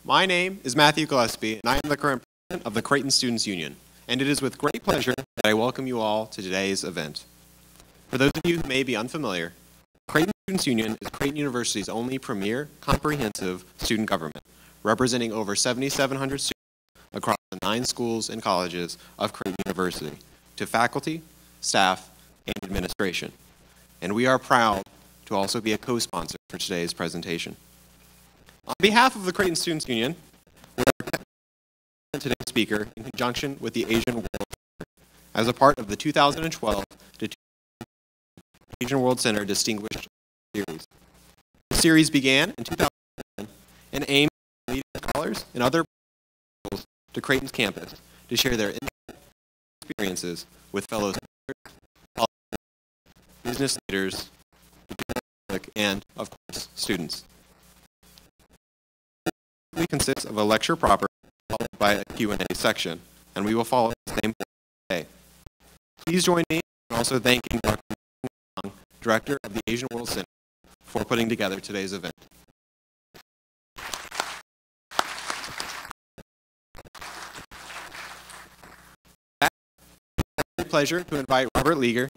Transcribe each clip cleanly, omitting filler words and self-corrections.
My name is Matthew Gillespie, and I am the current president of the Creighton Students Union, and it is with great pleasure that I welcome you all to today's event. For those of you who may be unfamiliar, Creighton Students Union is Creighton University's only premier, comprehensive student government, representing over 7,700 students across the 9 schools and colleges of Creighton University, to faculty, staff, and administration. And we are proud to also be a co-sponsor for today's presentation. On behalf of the Creighton Students Union, we are today's speaker in conjunction with the Asian World Center as a part of the 2012 to Asian World Center Distinguished Series. The series began in 2010 and aimed at leading scholars and other professionals to Creighton's campus to share their experiences with fellow scholars, business leaders, and, of course, students. It consists of a lecture proper followed by a Q&A section, and we will follow the same today. Please join me in also thanking Dr. Young, Director of the Asian World Center, for putting together today's event. It's a pleasure to invite Robert Leager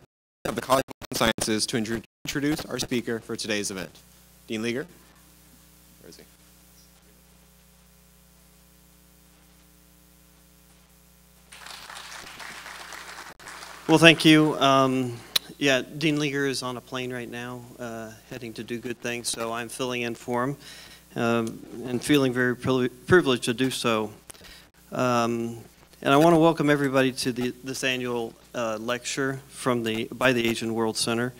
of the College of Sciences to introduce our speaker for today's event. Dean Leager, where is he? Well, thank you. Yeah, Dean Leager is on a plane right now, heading to do good things, so I'm filling in for him and feeling very privileged to do so. And I want to welcome everybody to this annual lecture by the Asian World Center.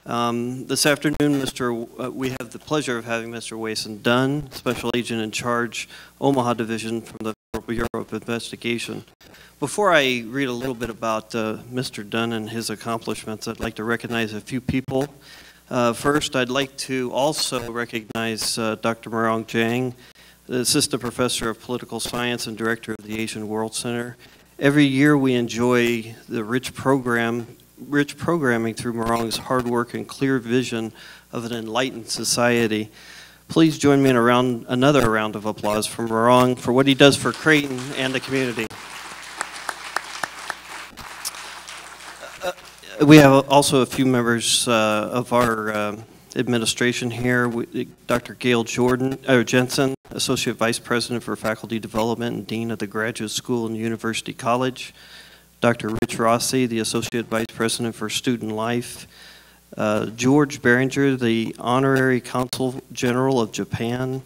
This afternoon, we have the pleasure of having Mr. Weysan Dunn, Special Agent in Charge, Omaha Division from the Bureau of Investigation. Before I read a little bit about Mr. Dunn and his accomplishments, I'd like to recognize a few people. First, I'd like to also recognize Dr. Marong Jiang, the Assistant Professor of Political Science and Director of the Asian World Center. Every year we enjoy the rich programming through Marong's hard work and clear vision of an enlightened society. Please join me in another round of applause for Marong for what he does for Creighton and the community. We have also a few members of our administration here. Dr. Gail Jensen, Associate Vice President for Faculty Development and Dean of the Graduate School and University College. Dr. Rich Rossi, the Associate Vice President for Student Life. George Behringer, the Honorary Consul General of Japan.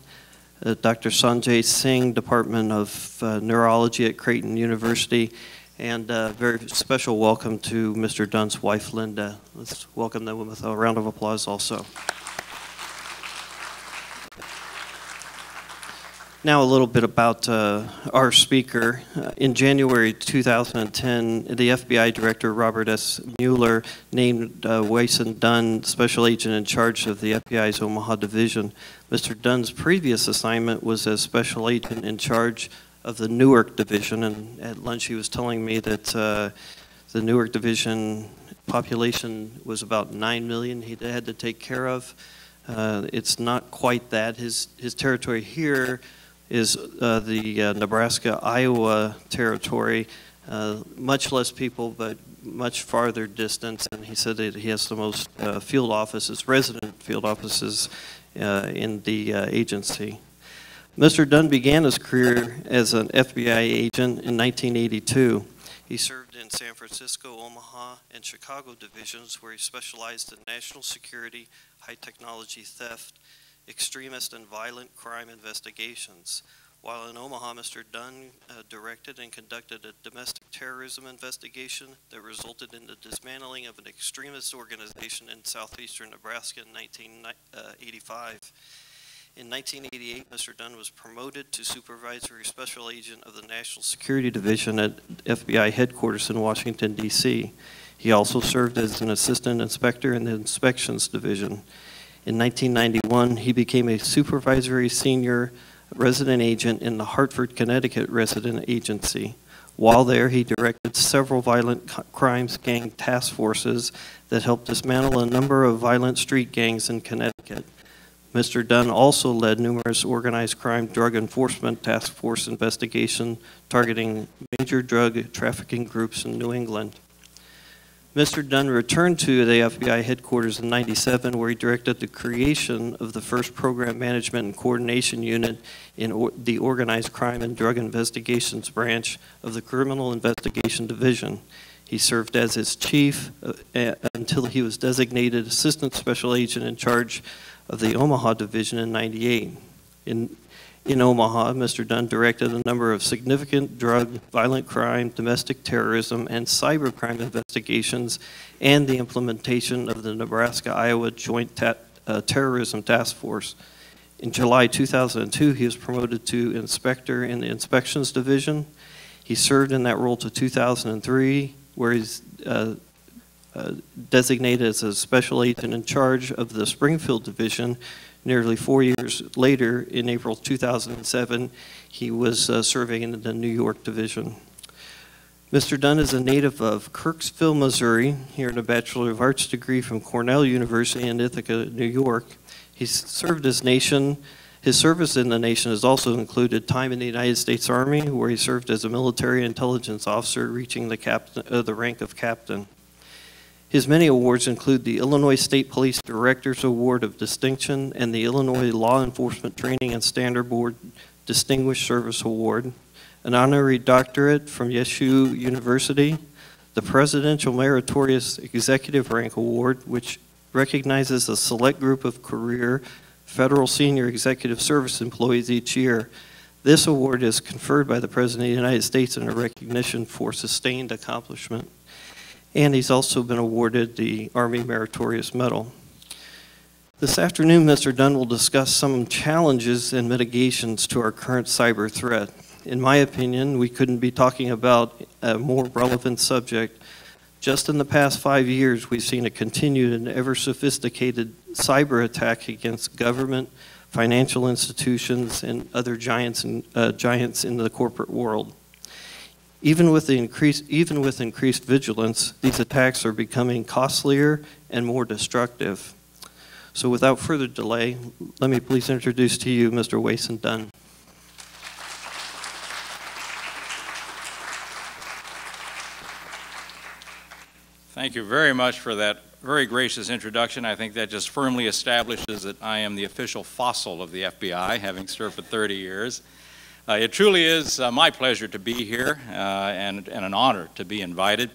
Dr. Sanjay Singh, Department of Neurology at Creighton University. And a very special welcome to Mr. Dunn's wife, Linda. Let's welcome them with a round of applause also. Now a little bit about our speaker. In January 2010, the FBI Director Robert S. Mueller named Weysan Dunn Special Agent in charge of the FBI's Omaha Division. Mr. Dunn's previous assignment was as Special Agent in charge of the Newark Division, and at lunch he was telling me that the Newark Division population was about 9 million he had to take care of. It's not quite that. His territory here is the Nebraska-Iowa territory, much less people, but much farther distance, and he said that he has the most field offices, resident field offices in the agency. Mr. Dunn began his career as an FBI agent in 1982. He served in San Francisco, Omaha, and Chicago divisions where he specialized in national security, high technology theft, extremist and violent crime investigations. While in Omaha, Mr. Dunn directed and conducted a domestic terrorism investigation that resulted in the dismantling of an extremist organization in southeastern Nebraska in 1985. In 1988, Mr. Dunn was promoted to Supervisory Special Agent of the National Security Division at FBI headquarters in Washington, D.C. He also served as an Assistant Inspector in the Inspections Division. In 1991, he became a Supervisory Senior Resident Agent in the Hartford, Connecticut Resident Agency. While there, he directed several violent crimes gang task forces that helped dismantle a number of violent street gangs in Connecticut. Mr. Dunn also led numerous organized crime drug enforcement task force investigations targeting major drug trafficking groups in New England. Mr. Dunn returned to the FBI headquarters in '97, where he directed the creation of the first program management and coordination unit in the Organized Crime and Drug Investigations branch of the Criminal Investigation Division. He served as its chief until he was designated Assistant Special Agent in charge of the Omaha Division in '98. In Omaha, Mr. Dunn directed a number of significant drug, violent crime, domestic terrorism, and cybercrime investigations, and the implementation of the Nebraska-Iowa Joint Terrorism Task Force. In July 2002, he was promoted to inspector in the Inspections Division. He served in that role to 2003, where he's designated as a special agent in charge of the Springfield Division. Nearly 4 years later, in April 2007, he was serving in the New York Division. Mr. Dunn is a native of Kirksville, Missouri. He earned a Bachelor of Arts degree from Cornell University in Ithaca, New York. He's served his nation. His service in the nation has also included time in the United States Army, where he served as a military intelligence officer, reaching the rank of captain. His many awards include the Illinois State Police Director's Award of Distinction and the Illinois Law Enforcement Training and Standard Board Distinguished Service Award, an honorary doctorate from Yeshu University, the Presidential Meritorious Executive Rank Award, which recognizes a select group of career federal senior executive service employees each year. This award is conferred by the President of the United States in a recognition for sustained accomplishment. And he's also been awarded the Army Meritorious Medal. This afternoon, Mr. Dunn will discuss some challenges and mitigations to our current cyber threat. In my opinion, we couldn't be talking about a more relevant subject. Just in the past 5 years, we've seen a continued and ever sophisticated cyber attack against government, financial institutions, and other giants in the corporate world. Even with increased vigilance, these attacks are becoming costlier and more destructive. So without further delay, let me please introduce to you Mr. Weysan Dunn. Thank you very much for that very gracious introduction. I think that just firmly establishes that I am the official fossil of the FBI, having served for 30 years. It truly is my pleasure to be here and an honor to be invited.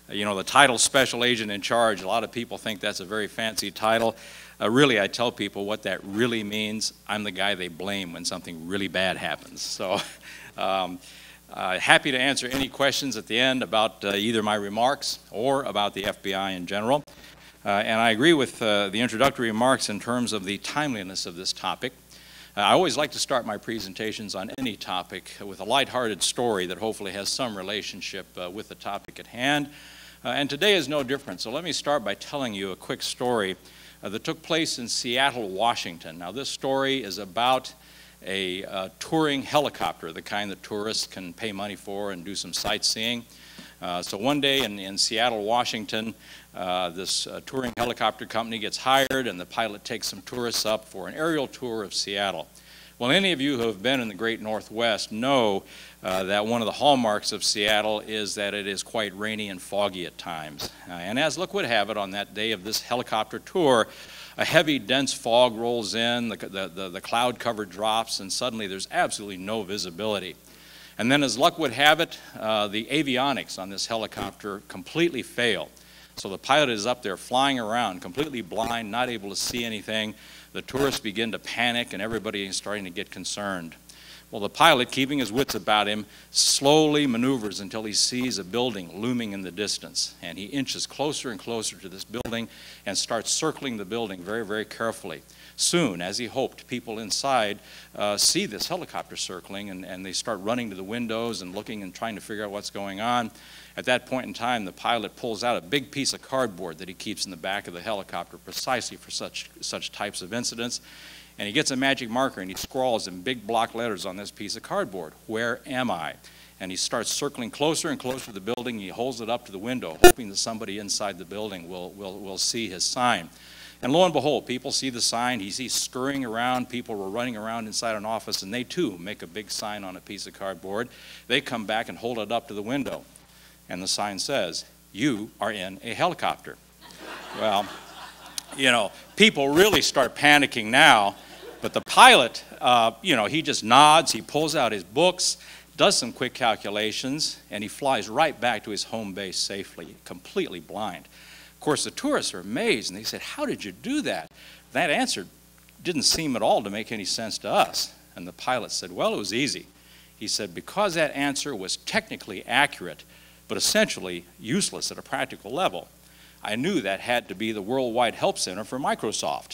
You know, the title Special Agent in Charge, a lot of people think that's a very fancy title. Really, I tell people what that really means. I'm the guy they blame when something really bad happens. So happy to answer any questions at the end about either my remarks or about the FBI in general. And I agree with the introductory remarks in terms of the timeliness of this topic. I always like to start my presentations on any topic with a lighthearted story that hopefully has some relationship with the topic at hand. And today is no different. So let me start by telling you a quick story that took place in Seattle, Washington. Now this story is about a touring helicopter, the kind that tourists can pay money for and do some sightseeing. So one day in Seattle, Washington, this touring helicopter company gets hired and the pilot takes some tourists up for an aerial tour of Seattle. Well, any of you who have been in the great Northwest know that one of the hallmarks of Seattle is that it is quite rainy and foggy at times. And as luck would have it, on that day of this helicopter tour, a heavy, dense fog rolls in, the cloud cover drops, and suddenly there's absolutely no visibility. And then as luck would have it, the avionics on this helicopter completely fail. So the pilot is up there flying around, completely blind, not able to see anything. The tourists begin to panic and everybody is starting to get concerned. Well, the pilot, keeping his wits about him, slowly maneuvers until he sees a building looming in the distance. And he inches closer and closer to this building and starts circling the building very, very carefully. Soon, as he hoped, people inside see this helicopter circling and they start running to the windows and looking and trying to figure out what's going on. At that point in time, the pilot pulls out a big piece of cardboard that he keeps in the back of the helicopter precisely for such types of incidents. And he gets a magic marker and he scrawls in big block letters on this piece of cardboard, "Where am I?" And he starts circling closer and closer to the building. He holds it up to the window, hoping that somebody inside the building will see his sign. And lo and behold, people see the sign, he sees scurrying around, people were running around inside an office, and they too make a big sign on a piece of cardboard. They come back and hold it up to the window. And the sign says, "You are in a helicopter." Well, you know, people really start panicking now, but the pilot, you know, he just nods, he pulls out his books, does some quick calculations, and he flies right back to his home base safely, completely blind. Of course, the tourists are amazed, and they said, "How did you do that?" That answer didn't seem at all to make any sense to us. And the pilot said, "Well, it was easy." He said, "Because that answer was technically accurate, but essentially useless at a practical level, I knew that had to be the Worldwide Help Center for Microsoft."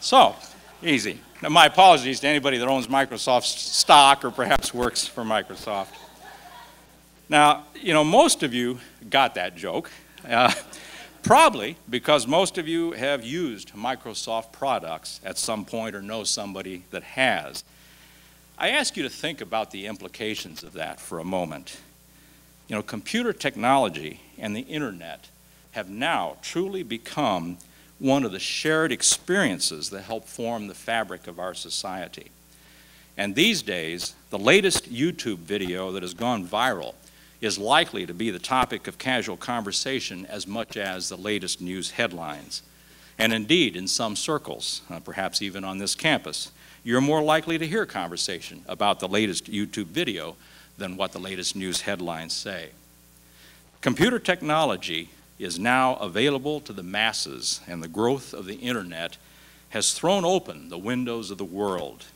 So easy. Now, my apologies to anybody that owns Microsoft stock or perhaps works for Microsoft. Now, you know, most of you got that joke, probably because most of you have used Microsoft products at some point or know somebody that has. I ask you to think about the implications of that for a moment. You know, computer technology and the internet have now truly become one of the shared experiences that help form the fabric of our society. And these days, the latest YouTube video that has gone viral is likely to be the topic of casual conversation as much as the latest news headlines. And indeed, in some circles, perhaps even on this campus, you're more likely to hear conversation about the latest YouTube video than what the latest news headlines say. Computer technology is now available to the masses, and the growth of the internet has thrown open the windows of the world.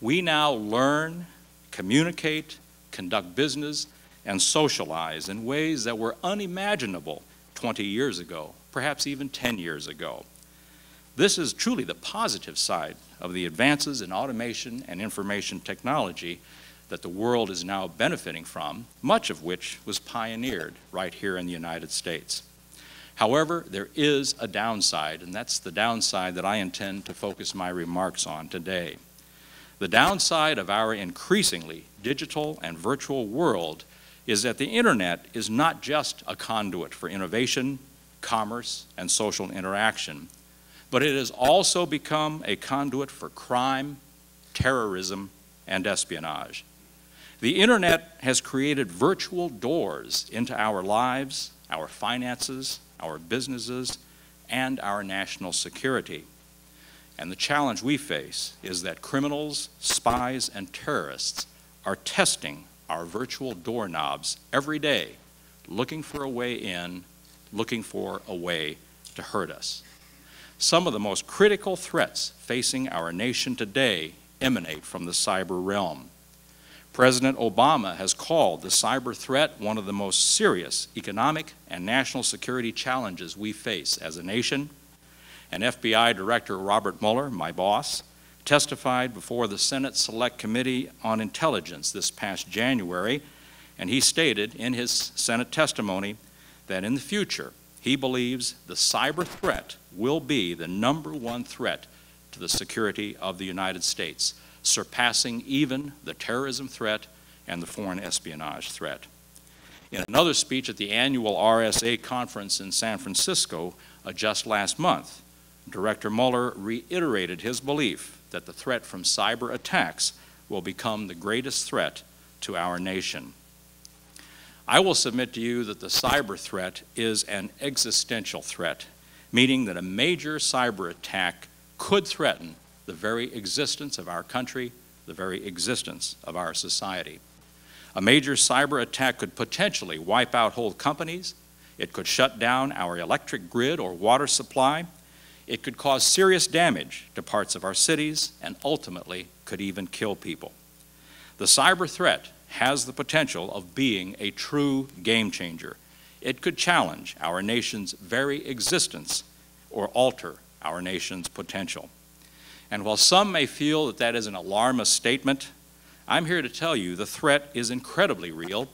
We now learn, communicate, conduct business, and socialize in ways that were unimaginable 20 years ago, perhaps even 10 years ago. This is truly the positive side of the advances in automation and information technology that the world is now benefiting from, much of which was pioneered right here in the United States. However, there is a downside, and that's the downside that I intend to focus my remarks on today. The downside of our increasingly digital and virtual world is that the internet is not just a conduit for innovation, commerce, and social interaction, but it has also become a conduit for crime, terrorism, and espionage. The internet has created virtual doors into our lives, our finances, our businesses, and our national security. And the challenge we face is that criminals, spies, and terrorists are testing our virtual doorknobs every day, looking for a way in, looking for a way to hurt us. Some of the most critical threats facing our nation today emanate from the cyber realm. President Obama has called the cyber threat one of the most serious economic and national security challenges we face as a nation. And FBI Director Robert Mueller, my boss, testified before the Senate Select Committee on Intelligence this past January, and he stated in his Senate testimony that in the future, he believes the cyber threat will be the #1 threat to the security of the United States, surpassing even the terrorism threat and the foreign espionage threat. In another speech at the annual RSA conference in San Francisco just last month, Director Mueller reiterated his belief that the threat from cyber attacks will become the greatest threat to our nation. I will submit to you that the cyber threat is an existential threat, meaning that a major cyber attack could threaten the very existence of our country, the very existence of our society. A major cyber attack could potentially wipe out whole companies. It could shut down our electric grid or water supply. It could cause serious damage to parts of our cities and ultimately could even kill people. The cyber threat has the potential of being a true game changer. It could challenge our nation's very existence or alter our nation's potential. And while some may feel that that is an alarmist statement, I'm here to tell you the threat is incredibly real,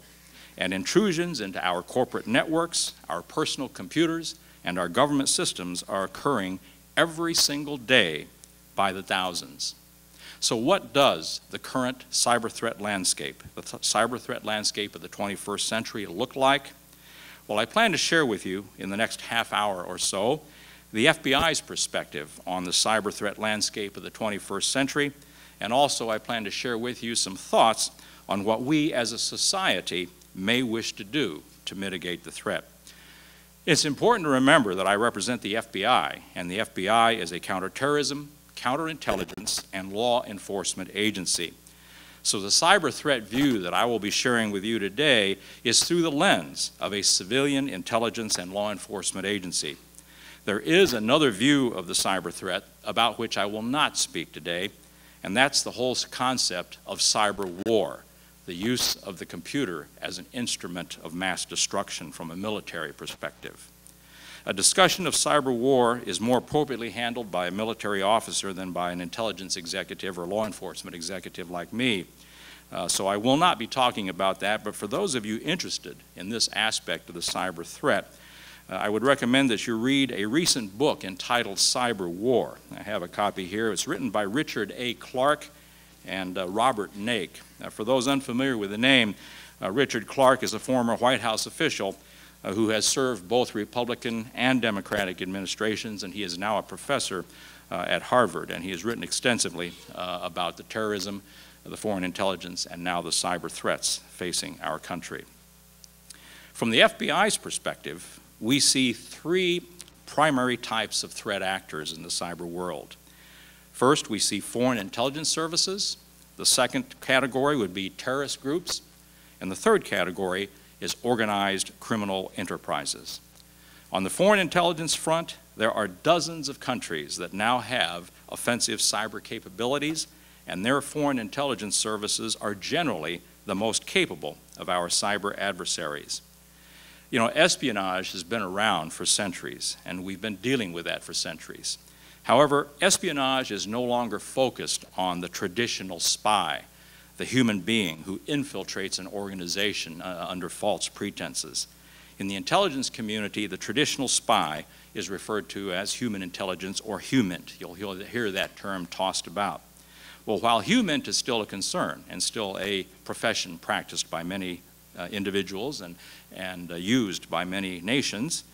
and intrusions into our corporate networks, our personal computers, and our government systems are occurring every single day by the thousands. So what does the current cyber threat landscape, the cyber threat landscape of the 21st century look like? Well, I plan to share with you in the next half hour or so the FBI's perspective on the cyber threat landscape of the 21st century, and also I plan to share with you some thoughts on what we as a society may wish to do to mitigate the threat. It's important to remember that I represent the FBI, and the FBI is a counterterrorism, counterintelligence, and law enforcement agency. So the cyber threat view that I will be sharing with you today is through the lens of a civilian intelligence and law enforcement agency. There is another view of the cyber threat about which I will not speak today, and that's the whole concept of cyber war, the use of the computer as an instrument of mass destruction from a military perspective. A discussion of cyber war is more appropriately handled by a military officer than by an intelligence executive or law enforcement executive like me. So I will not be talking about that, but for those of you interested in this aspect of the cyber threat, I would recommend that you read a recent book entitled Cyber War. I have a copy here. It's written by Richard A. Clarke and Robert Naik. For those unfamiliar with the name, Richard Clarke is a former White House official who has served both Republican and Democratic administrations, and he is now a professor at Harvard, and he has written extensively about the terrorism, the foreign intelligence, and now the cyber threats facing our country. From the FBI's perspective, we see three primary types of threat actors in the cyber world. First, we see foreign intelligence services. The second category would be terrorist groups. And the third category is organized criminal enterprises. On the foreign intelligence front, there are dozens of countries that now have offensive cyber capabilities, and their foreign intelligence services are generally the most capable of our cyber adversaries. You know, espionage has been around for centuries, and we've been dealing with that for centuries. However, espionage is no longer focused on the traditional spy, the human being who infiltrates an organization under false pretenses. In the intelligence community, the traditional spy is referred to as human intelligence or HUMINT. You'll hear that term tossed about. Well, while HUMINT is still a concern and still a profession practiced by many individuals and used by many nations,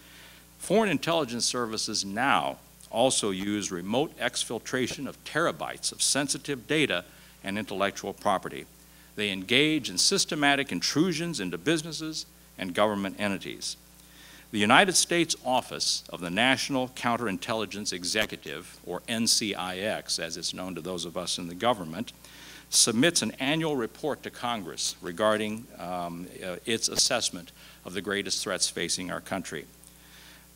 foreign intelligence services now also use remote exfiltration of terabytes of sensitive data and intellectual property. They engage in systematic intrusions into businesses and government entities. The United States Office of the National Counterintelligence Executive, or NCIX, as it's known to those of us in the government, submits an annual report to Congress regarding its assessment of the greatest threats facing our country.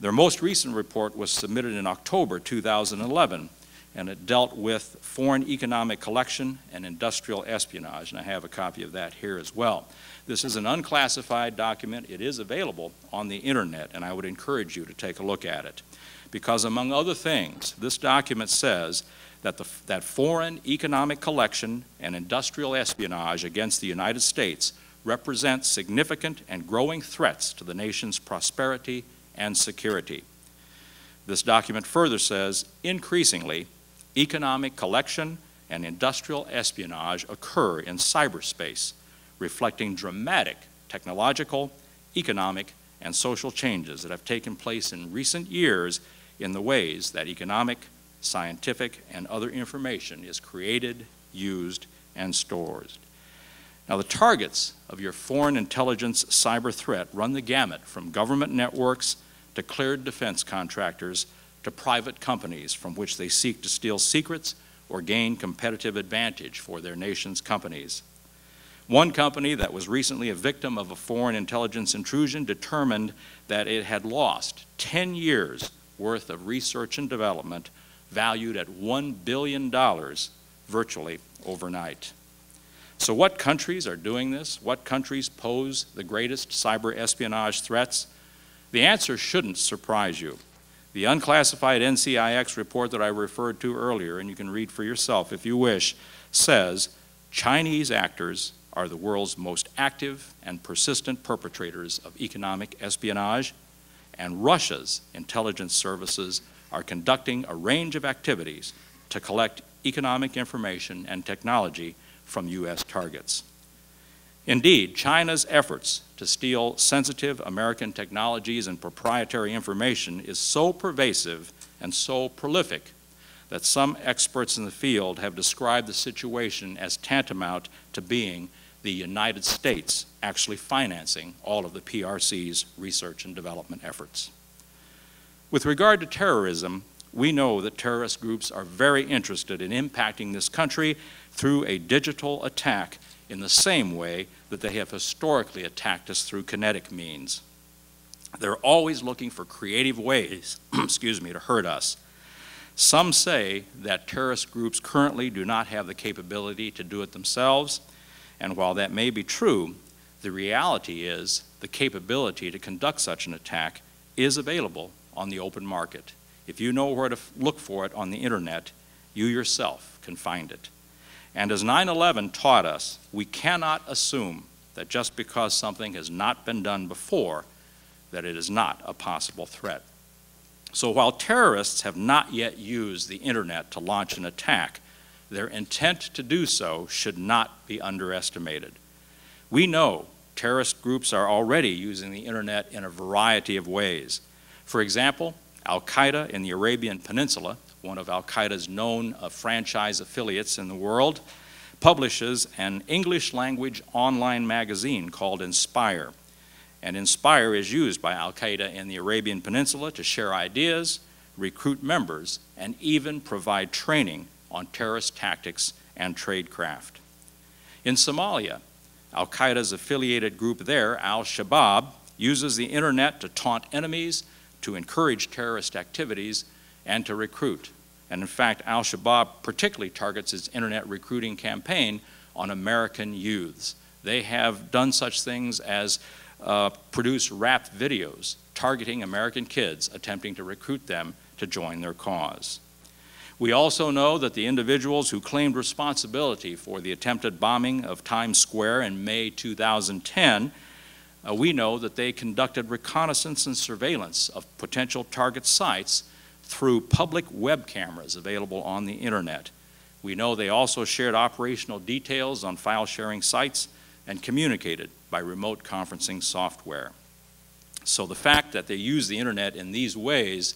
Their most recent report was submitted in October 2011, and it dealt with foreign economic collection and industrial espionage, and I have a copy of that here as well. This is an unclassified document. It is available on the internet, and I would encourage you to take a look at it, because among other things, this document says that foreign economic collection and industrial espionage against the United States represent significant and growing threats to the nation's prosperity and security. This document further says, increasingly, economic collection and industrial espionage occur in cyberspace, reflecting dramatic technological, economic, and social changes that have taken place in recent years in the ways that economic, scientific, and other information is created, used, and stored. Now, the targets of your foreign intelligence cyber threat run the gamut from government networks to cleared defense contractors to private companies from which they seek to steal secrets or gain competitive advantage for their nation's companies. One company that was recently a victim of a foreign intelligence intrusion determined that it had lost 10 years worth of research and development valued at $1 billion virtually overnight. So what countries are doing this? What countries pose the greatest cyber espionage threats? The answer shouldn't surprise you. The unclassified NCIX report that I referred to earlier, and you can read for yourself if you wish, says Chinese actors are the world's most active and persistent perpetrators of economic espionage, and Russia's intelligence services are conducting a range of activities to collect economic information and technology from U.S. targets. Indeed, China's efforts to steal sensitive American technologies and proprietary information is so pervasive and so prolific that some experts in the field have described the situation as tantamount to being the United States actually financing all of the PRC's research and development efforts. With regard to terrorism, we know that terrorist groups are very interested in impacting this country through a digital attack in the same way that they have historically attacked us through kinetic means. They're always looking for creative ways, to hurt us. Some say that terrorist groups currently do not have the capability to do it themselves, and while that may be true, the reality is the capability to conduct such an attack is available on the open market. If you know where to look for it on the internet, you yourself can find it. And as 9/11 taught us, we cannot assume that just because something has not been done before, that it is not a possible threat. So while terrorists have not yet used the internet to launch an attack, their intent to do so should not be underestimated. We know terrorist groups are already using the internet in a variety of ways. For example, Al-Qaeda in the Arabian Peninsula, one of Al-Qaeda's known franchise affiliates in the world, publishes an English-language online magazine called Inspire. And Inspire is used by Al-Qaeda in the Arabian Peninsula to share ideas, recruit members, and even provide training on terrorist tactics and tradecraft. In Somalia, Al-Qaeda's affiliated group there, Al-Shabaab, uses the internet to taunt enemies, to encourage terrorist activities, and to recruit. And in fact, Al-Shabaab particularly targets its internet recruiting campaign on American youths. They have done such things as produce rap videos targeting American kids, attempting to recruit them to join their cause. We also know that the individuals who claimed responsibility for the attempted bombing of Times Square in May 2010, we know that they conducted reconnaissance and surveillance of potential target sites through public web cameras available on the internet. We know they also shared operational details on file-sharing sites and communicated by remote conferencing software. So the fact that they use the internet in these ways,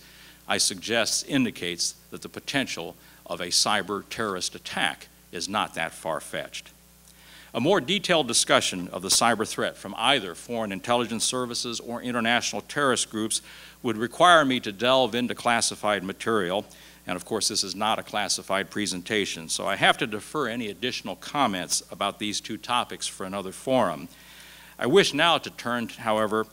I suggest, indicates that the potential of a cyber terrorist attack is not that far-fetched. A more detailed discussion of the cyber threat from either foreign intelligence services or international terrorist groups would require me to delve into classified material, and of course this is not a classified presentation, so I have to defer any additional comments about these two topics for another forum. I wish now to turn, however,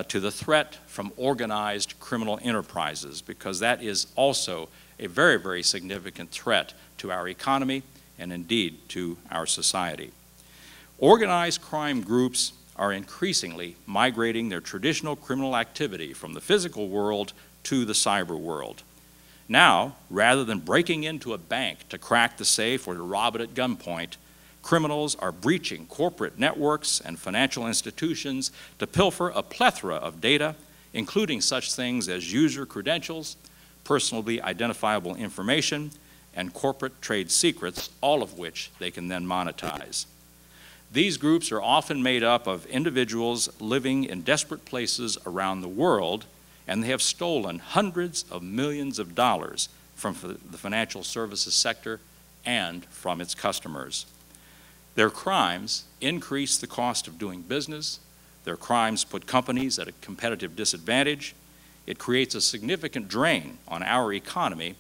to the threat from organized criminal enterprises, because that is also a very, very significant threat to our economy and indeed to our society. Organized crime groups are increasingly migrating their traditional criminal activity from the physical world to the cyber world. Now, rather than breaking into a bank to crack the safe or to rob it at gunpoint, criminals are breaching corporate networks and financial institutions to pilfer a plethora of data, including such things as user credentials, personally identifiable information, and corporate trade secrets, all of which they can then monetize. These groups are often made up of individuals living in desperate places around the world, and they have stolen hundreds of millions of dollars from the financial services sector and from its customers. Their crimes increase the cost of doing business. Their crimes put companies at a competitive disadvantage. It creates a significant drain on our economy,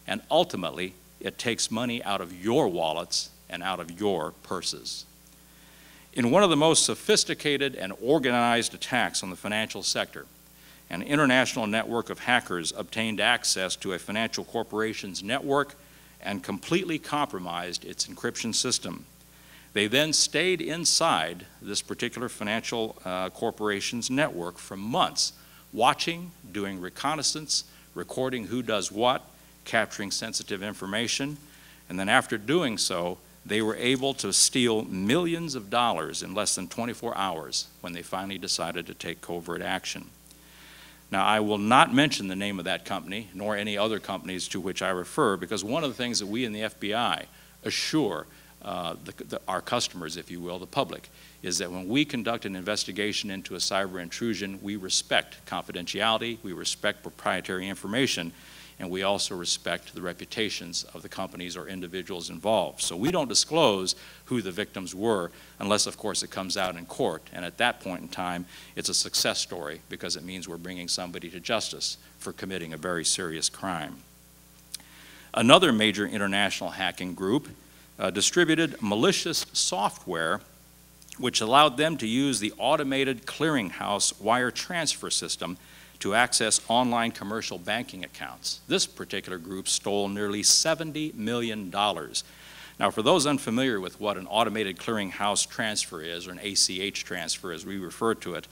and ultimately, it takes money out of your wallets and out of your purses. In one of the most sophisticated and organized attacks on the financial sector, an international network of hackers obtained access to a financial corporation's network and completely compromised its encryption system. They then stayed inside this particular financial corporation's network for months, watching, doing reconnaissance, recording who does what, capturing sensitive information, and then after doing so, they were able to steal millions of dollars in less than 24 hours when they finally decided to take covert action. Now, I will not mention the name of that company, nor any other companies to which I refer, because one of the things that we in the FBI assure our customers, if you will, the public, is that when we conduct an investigation into a cyber intrusion, we respect confidentiality, we respect proprietary information, and we also respect the reputations of the companies or individuals involved. So we don't disclose who the victims were unless, of course, it comes out in court. And at that point in time, it's a success story because it means we're bringing somebody to justice for committing a very serious crime. Another major international hacking group distributed malicious software which allowed them to use the automated clearinghouse wire transfer system to access online commercial banking accounts. This particular group stole nearly $70 million. Now, for those unfamiliar with what an automated clearinghouse transfer is, or an ACH transfer as we refer to it,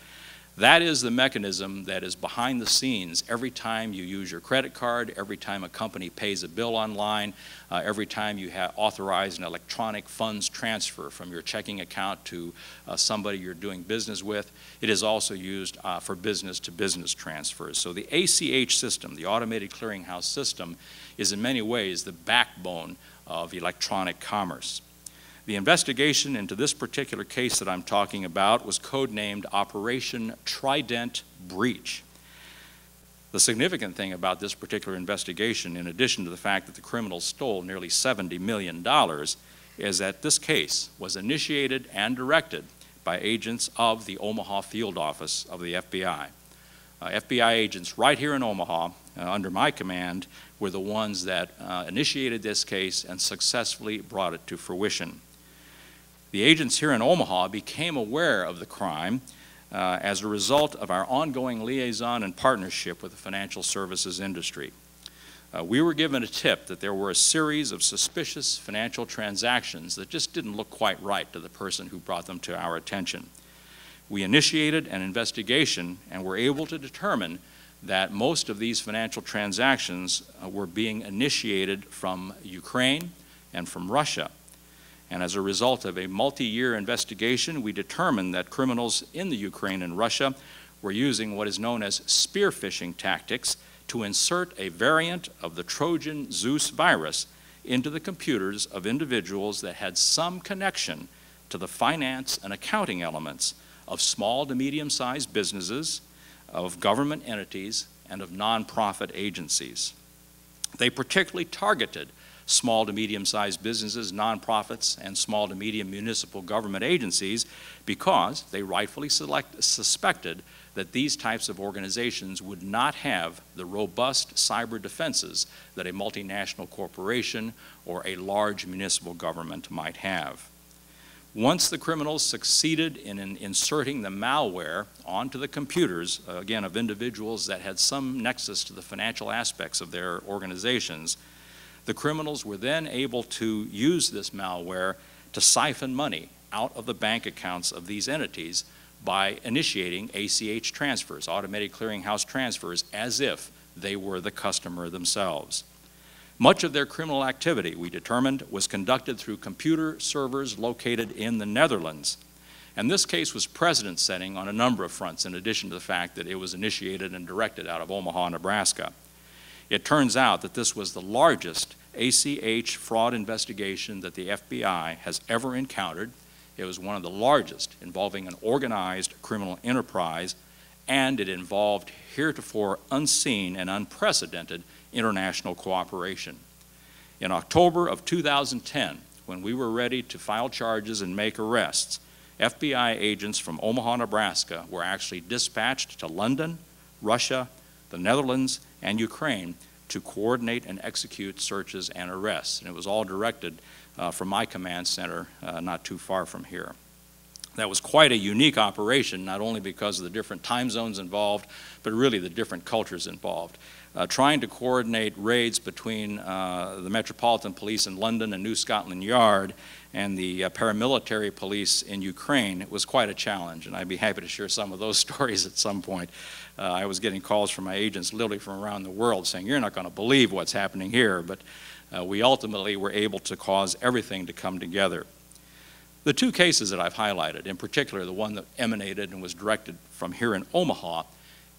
that is the mechanism that is behind the scenes every time you use your credit card, every time a company pays a bill online, every time you authorize an electronic funds transfer from your checking account to somebody you're doing business with. It is also used for business-to-business transfers. So the ACH system, the automated clearinghouse system, is in many ways the backbone of electronic commerce. The investigation into this particular case that I'm talking about was codenamed Operation Trident Breach. The significant thing about this particular investigation, in addition to the fact that the criminals stole nearly $70 million, is that this case was initiated and directed by agents of the Omaha field office of the FBI. FBI agents right here in Omaha, under my command, were the ones that initiated this case and successfully brought it to fruition. The agents here in Omaha became aware of the crime as a result of our ongoing liaison and partnership with the financial services industry. We were given a tip that there were a series of suspicious financial transactions that just didn't look quite right to the person who brought them to our attention. We initiated an investigation and were able to determine that most of these financial transactions were being initiated from Ukraine and from Russia. And as a result of a multi-year investigation, we determined that criminals in the Ukraine and Russia were using what is known as spear phishing tactics to insert a variant of the Trojan Zeus virus into the computers of individuals that had some connection to the finance and accounting elements of small to medium-sized businesses, of government entities, and of nonprofit agencies. They particularly targeted small to medium-sized businesses, nonprofits, and small to medium municipal government agencies because they rightfully suspected that these types of organizations would not have the robust cyber defenses that a multinational corporation or a large municipal government might have. Once the criminals succeeded in inserting the malware onto the computers, again, of individuals that had some nexus to the financial aspects of their organizations, the criminals were then able to use this malware to siphon money out of the bank accounts of these entities by initiating ACH transfers, automated clearinghouse transfers, as if they were the customer themselves. Much of their criminal activity, we determined, was conducted through computer servers located in the Netherlands. And this case was precedent-setting on a number of fronts, in addition to the fact that it was initiated and directed out of Omaha, Nebraska. It turns out that this was the largest ACH fraud investigation that the FBI has ever encountered. It was one of the largest involving an organized criminal enterprise, and it involved heretofore unseen and unprecedented international cooperation. In October of 2010, when we were ready to file charges and make arrests, FBI agents from Omaha, Nebraska were actually dispatched to London, Russia, the Netherlands, and Ukraine to coordinate and execute searches and arrests. And it was all directed from my command center not too far from here. That was quite a unique operation, not only because of the different time zones involved, but really the different cultures involved. Trying to coordinate raids between the Metropolitan Police in London and New Scotland Yard and the paramilitary police in Ukraine was quite a challenge, and I'd be happy to share some of those stories at some point. I was getting calls from my agents literally from around the world saying, "You're not going to believe what's happening here," but we ultimately were able to cause everything to come together. The two cases that I've highlighted, in particular the one that emanated and was directed from here in Omaha,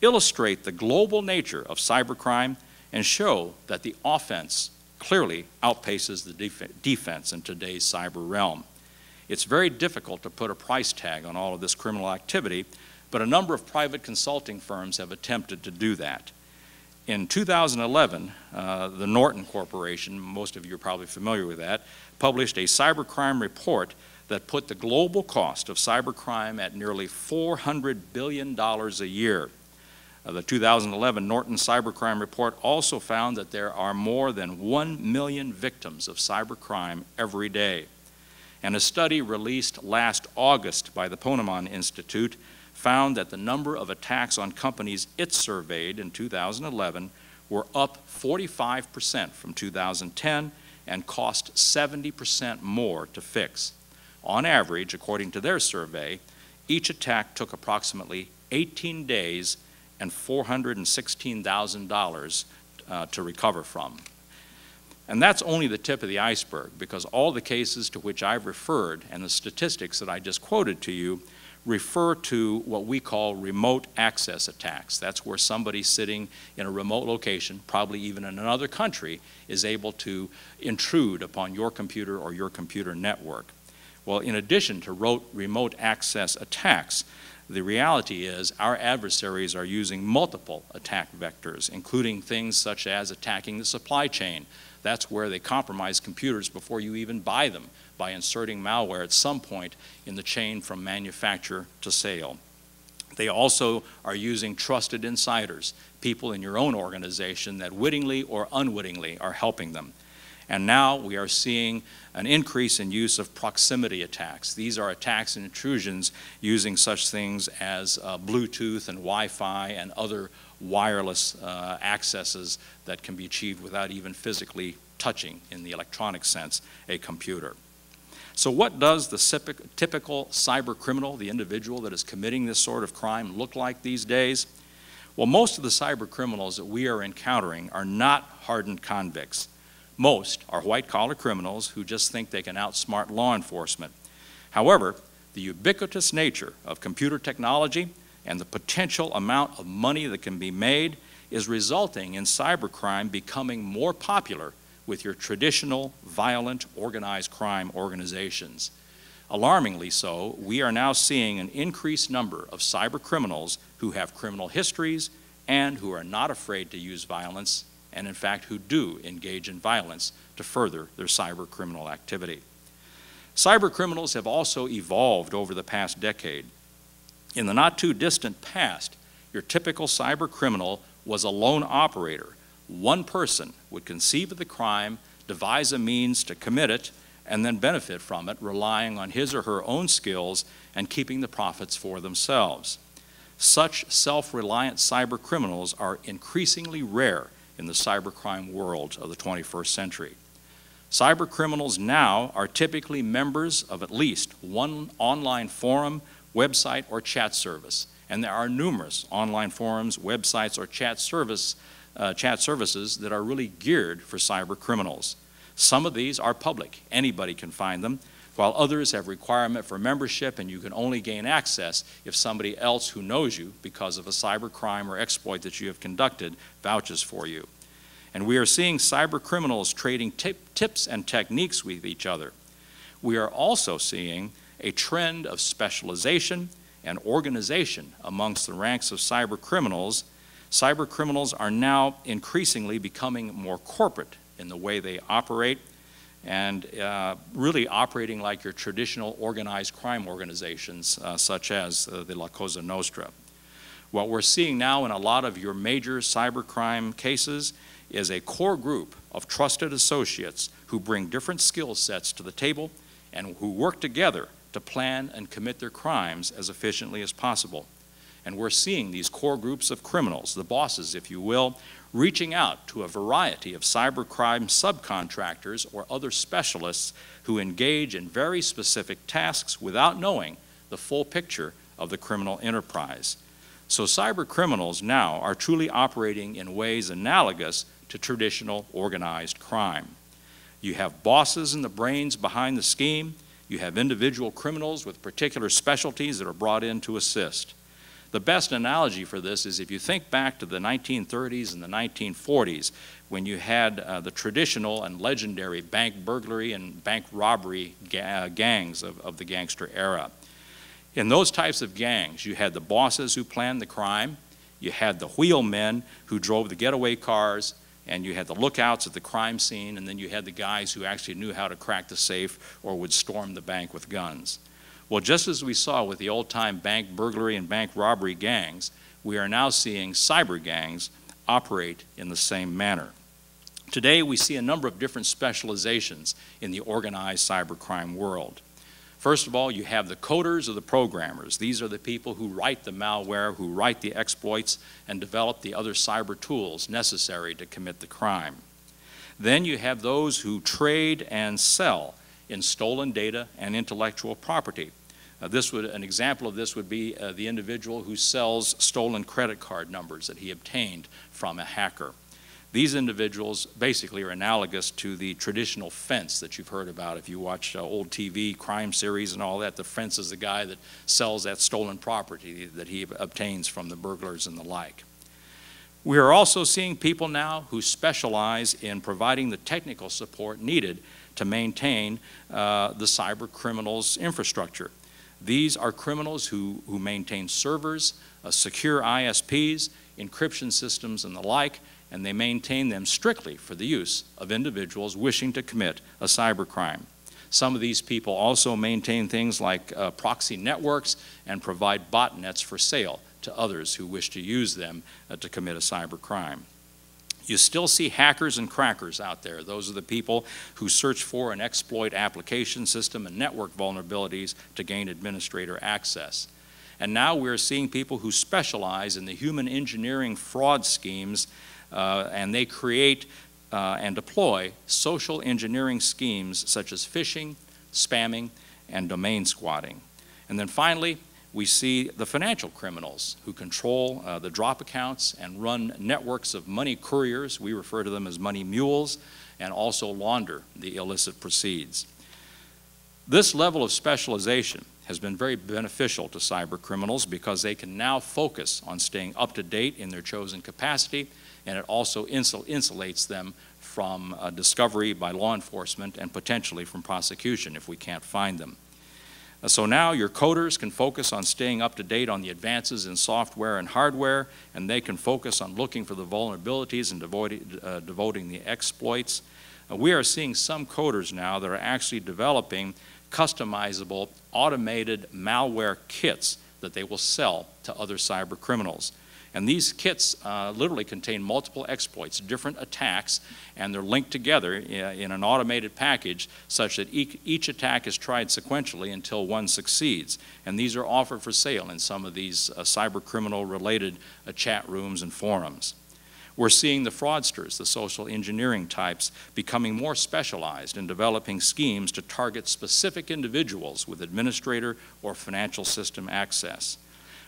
illustrate the global nature of cybercrime and show that the offense clearly outpaces the defense in today's cyber realm. It's very difficult to put a price tag on all of this criminal activity, but a number of private consulting firms have attempted to do that. In 2011, the Norton Corporation, most of you are probably familiar with that, published a cybercrime report that put the global cost of cybercrime at nearly $400 billion a year. The 2011 Norton Cybercrime Report also found that there are more than 1 million victims of cybercrime every day. And a study released last August by the Ponemon Institute found that the number of attacks on companies it surveyed in 2011 were up 45% from 2010 and cost 70% more to fix. On average, according to their survey, each attack took approximately 18 days and $416,000 to recover from. And that's only the tip of the iceberg, because all the cases to which I've referred and the statistics that I just quoted to you refer to what we call remote access attacks. That's where somebody sitting in a remote location, probably even in another country, is able to intrude upon your computer or your computer network. Well, in addition to remote access attacks, the reality is our adversaries are using multiple attack vectors, including things such as attacking the supply chain. That's where they compromise computers before you even buy them, by inserting malware at some point in the chain from manufacture to sale. They also are using trusted insiders, people in your own organization that wittingly or unwittingly are helping them. And now we are seeing an increase in use of proximity attacks. These are attacks and intrusions using such things as Bluetooth and Wi-Fi and other wireless accesses that can be achieved without even physically touching, in the electronic sense, a computer. So what does the typical cyber criminal, the individual that is committing this sort of crime, look like these days? Well, most of the cyber criminals that we are encountering are not hardened convicts. Most are white-collar criminals who just think they can outsmart law enforcement. However, the ubiquitous nature of computer technology and the potential amount of money that can be made is resulting in cybercrime becoming more popular with your traditional, violent, organized crime organizations. Alarmingly so, we are now seeing an increased number of cyber criminals who have criminal histories and who are not afraid to use violence, and in fact who do engage in violence to further their cyber criminal activity. Cyber criminals have also evolved over the past decade. In the not too distant past, your typical cyber criminal was a lone operator. One person would conceive of the crime, devise a means to commit it, and then benefit from it, relying on his or her own skills and keeping the profits for themselves. Such self-reliant cyber criminals are increasingly rare in the cybercrime world of the 21st century. Cyber criminals now are typically members of at least one online forum, website, or chat service, and there are numerous online forums, websites, or chat services that are really geared for cyber criminals. Some of these are public. Anybody can find them, while others have requirement for membership, and you can only gain access if somebody else who knows you because of a cyber crime or exploit that you have conducted vouches for you. And we are seeing cyber criminals trading tips and techniques with each other. We are also seeing a trend of specialization and organization amongst the ranks of cyber criminals. Cyber criminals are now increasingly becoming more corporate in the way they operate, and really operating like your traditional organized crime organizations, such as the La Cosa Nostra. What we're seeing now in a lot of your major cybercrime cases is a core group of trusted associates who bring different skill sets to the table and who work together to plan and commit their crimes as efficiently as possible. And we're seeing these core groups of criminals, the bosses, if you will, reaching out to a variety of cybercrime subcontractors or other specialists who engage in very specific tasks without knowing the full picture of the criminal enterprise. So cyber criminals now are truly operating in ways analogous to traditional organized crime. You have bosses and the brains behind the scheme. You have individual criminals with particular specialties that are brought in to assist. The best analogy for this is if you think back to the 1930s and the 1940s, when you had the traditional and legendary bank burglary and bank robbery gangs of the gangster era. In those types of gangs, you had the bosses who planned the crime, you had the wheelmen who drove the getaway cars, and you had the lookouts at the crime scene, and then you had the guys who actually knew how to crack the safe or would storm the bank with guns. Well, just as we saw with the old-time bank burglary and bank robbery gangs, we are now seeing cyber gangs operate in the same manner. Today, we see a number of different specializations in the organized cybercrime world. First of all, you have the coders or the programmers. These are the people who write the malware, who write the exploits, and develop the other cyber tools necessary to commit the crime. Then you have those who trade and sell in stolen data and intellectual property. An example of this would be the individual who sells stolen credit card numbers that he obtained from a hacker. These individuals basically are analogous to the traditional fence that you've heard about. If you watch old TV crime series and all that, the fence is the guy that sells that stolen property that he obtains from the burglars and the like. We are also seeing people now who specialize in providing the technical support needed to maintain the cyber criminals' infrastructure. These are criminals who maintain servers, secure ISPs, encryption systems, and the like, and they maintain them strictly for the use of individuals wishing to commit a cybercrime. Some of these people also maintain things like proxy networks and provide botnets for sale to others who wish to use them to commit a cybercrime. You still see hackers and crackers out there. Those are the people who search for and exploit application system and network vulnerabilities to gain administrator access. And now we're seeing people who specialize in the human engineering fraud schemes, and they create and deploy social engineering schemes such as phishing, spamming, and domain squatting. And then finally, we see the financial criminals who control the drop accounts and run networks of money couriers. We refer to them as money mules, and also launder the illicit proceeds. This level of specialization has been very beneficial to cyber criminals because they can now focus on staying up to date in their chosen capacity, and it also insulates them from discovery by law enforcement and potentially from prosecution if we can't find them. So now your coders can focus on staying up to date on the advances in software and hardware, and they can focus on looking for the vulnerabilities and devoting the exploits. We are seeing some coders now that are actually developing customizable automated malware kits that they will sell to other cyber criminals. And these kits literally contain multiple exploits, different attacks, and they're linked together in an automated package such that each attack is tried sequentially until one succeeds. And these are offered for sale in some of these cyber criminal related chat rooms and forums. We're seeing the fraudsters, the social engineering types, becoming more specialized in developing schemes to target specific individuals with administrator or financial system access.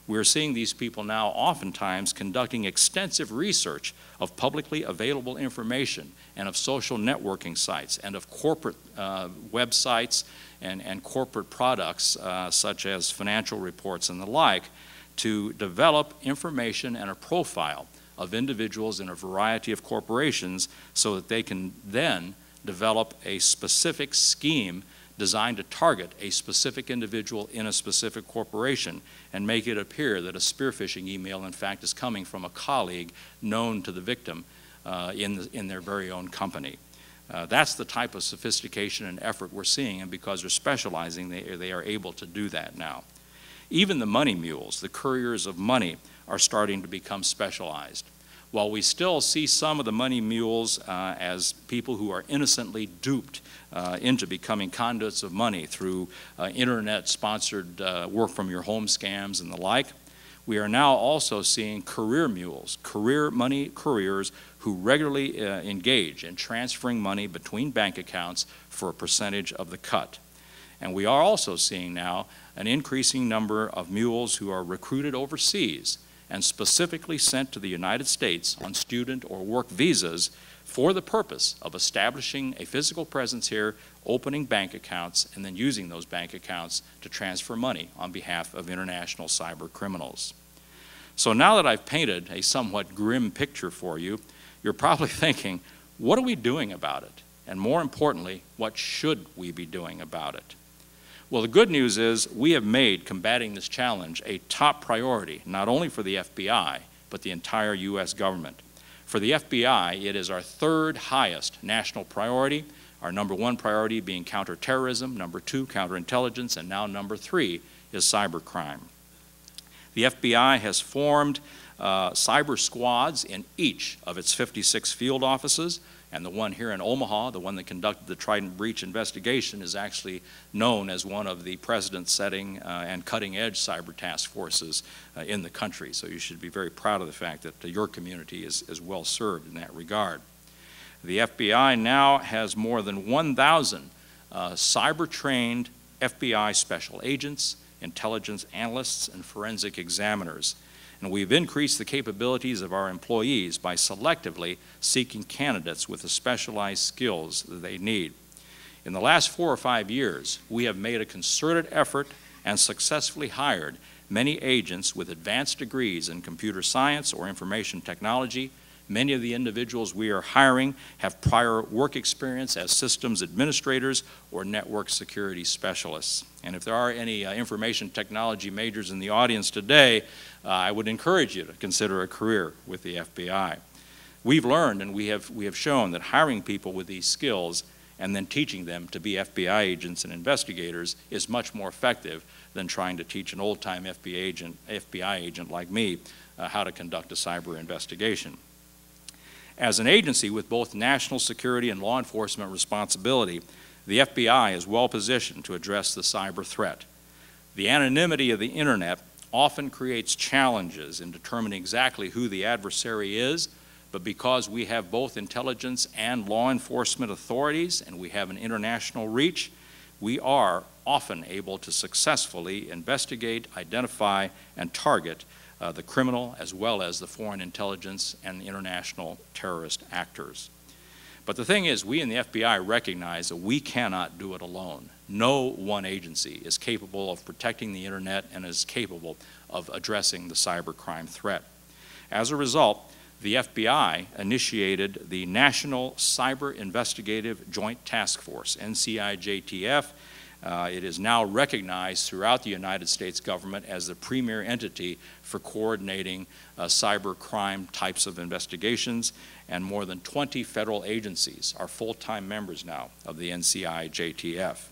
We're seeing these people now oftentimes conducting extensive research of publicly available information and of social networking sites and of corporate websites and corporate products such as financial reports and the like to develop information and a profile of individuals in a variety of corporations so that they can then develop a specific scheme designed to target a specific individual in a specific corporation and make it appear that a spear phishing email, in fact, is coming from a colleague known to the victim in their very own company. That's the type of sophistication and effort we're seeing, and because they're specializing, they are able to do that now. Even the money mules, the couriers of money, are starting to become specialized. While we still see some of the money mules as people who are innocently duped into becoming conduits of money through internet-sponsored work from your home scams and the like, we are now also seeing career mules, career money couriers who regularly engage in transferring money between bank accounts for a percentage of the cut. And we are also seeing now an increasing number of mules who are recruited overseas and specifically sent to the United States on student or work visas for the purpose of establishing a physical presence here, opening bank accounts, and then using those bank accounts to transfer money on behalf of international cyber criminals. So now that I've painted a somewhat grim picture for you, you're probably thinking, What are we doing about it? And more importantly, what should we be doing about it? Well, the good news is we have made combating this challenge a top priority, not only for the FBI, but the entire U.S. government. For the FBI, it is our third highest national priority, our number one priority being counterterrorism, number two, counterintelligence, and now number three is cybercrime. The FBI has formed cyber squads in each of its 56 field offices, and the one here in Omaha, the one that conducted the Trident breach investigation, is actually known as one of the precedent-setting and cutting-edge cyber task forces in the country. So you should be very proud of the fact that your community is well served in that regard. The FBI now has more than 1,000 cyber-trained FBI special agents, intelligence analysts, and forensic examiners. And we've increased the capabilities of our employees by selectively seeking candidates with the specialized skills that they need. In the last 4 or 5 years, we have made a concerted effort and successfully hired many agents with advanced degrees in computer science or information technology. Many of the individuals we are hiring have prior work experience as systems administrators or network security specialists. And if there are any information technology majors in the audience today, I would encourage you to consider a career with the FBI. We've learned and we have shown that hiring people with these skills and then teaching them to be FBI agents and investigators is much more effective than trying to teach an old-time FBI agent like me how to conduct a cyber investigation. As an agency with both national security and law enforcement responsibility, the FBI is well positioned to address the cyber threat. The anonymity of the internet often creates challenges in determining exactly who the adversary is, but because we have both intelligence and law enforcement authorities and we have an international reach, we are often able to successfully investigate, identify, and target the criminal as well as the foreign intelligence and international terrorist actors. But the thing is, we in the FBI recognize that we cannot do it alone. No one agency is capable of protecting the internet and is capable of addressing the cybercrime threat. As a result, the FBI initiated the National Cyber Investigative Joint Task Force, NCIJTF. It is now recognized throughout the United States government as the premier entity for coordinating cybercrime types of investigations, and more than 20 federal agencies are full-time members now of the NCIJTF.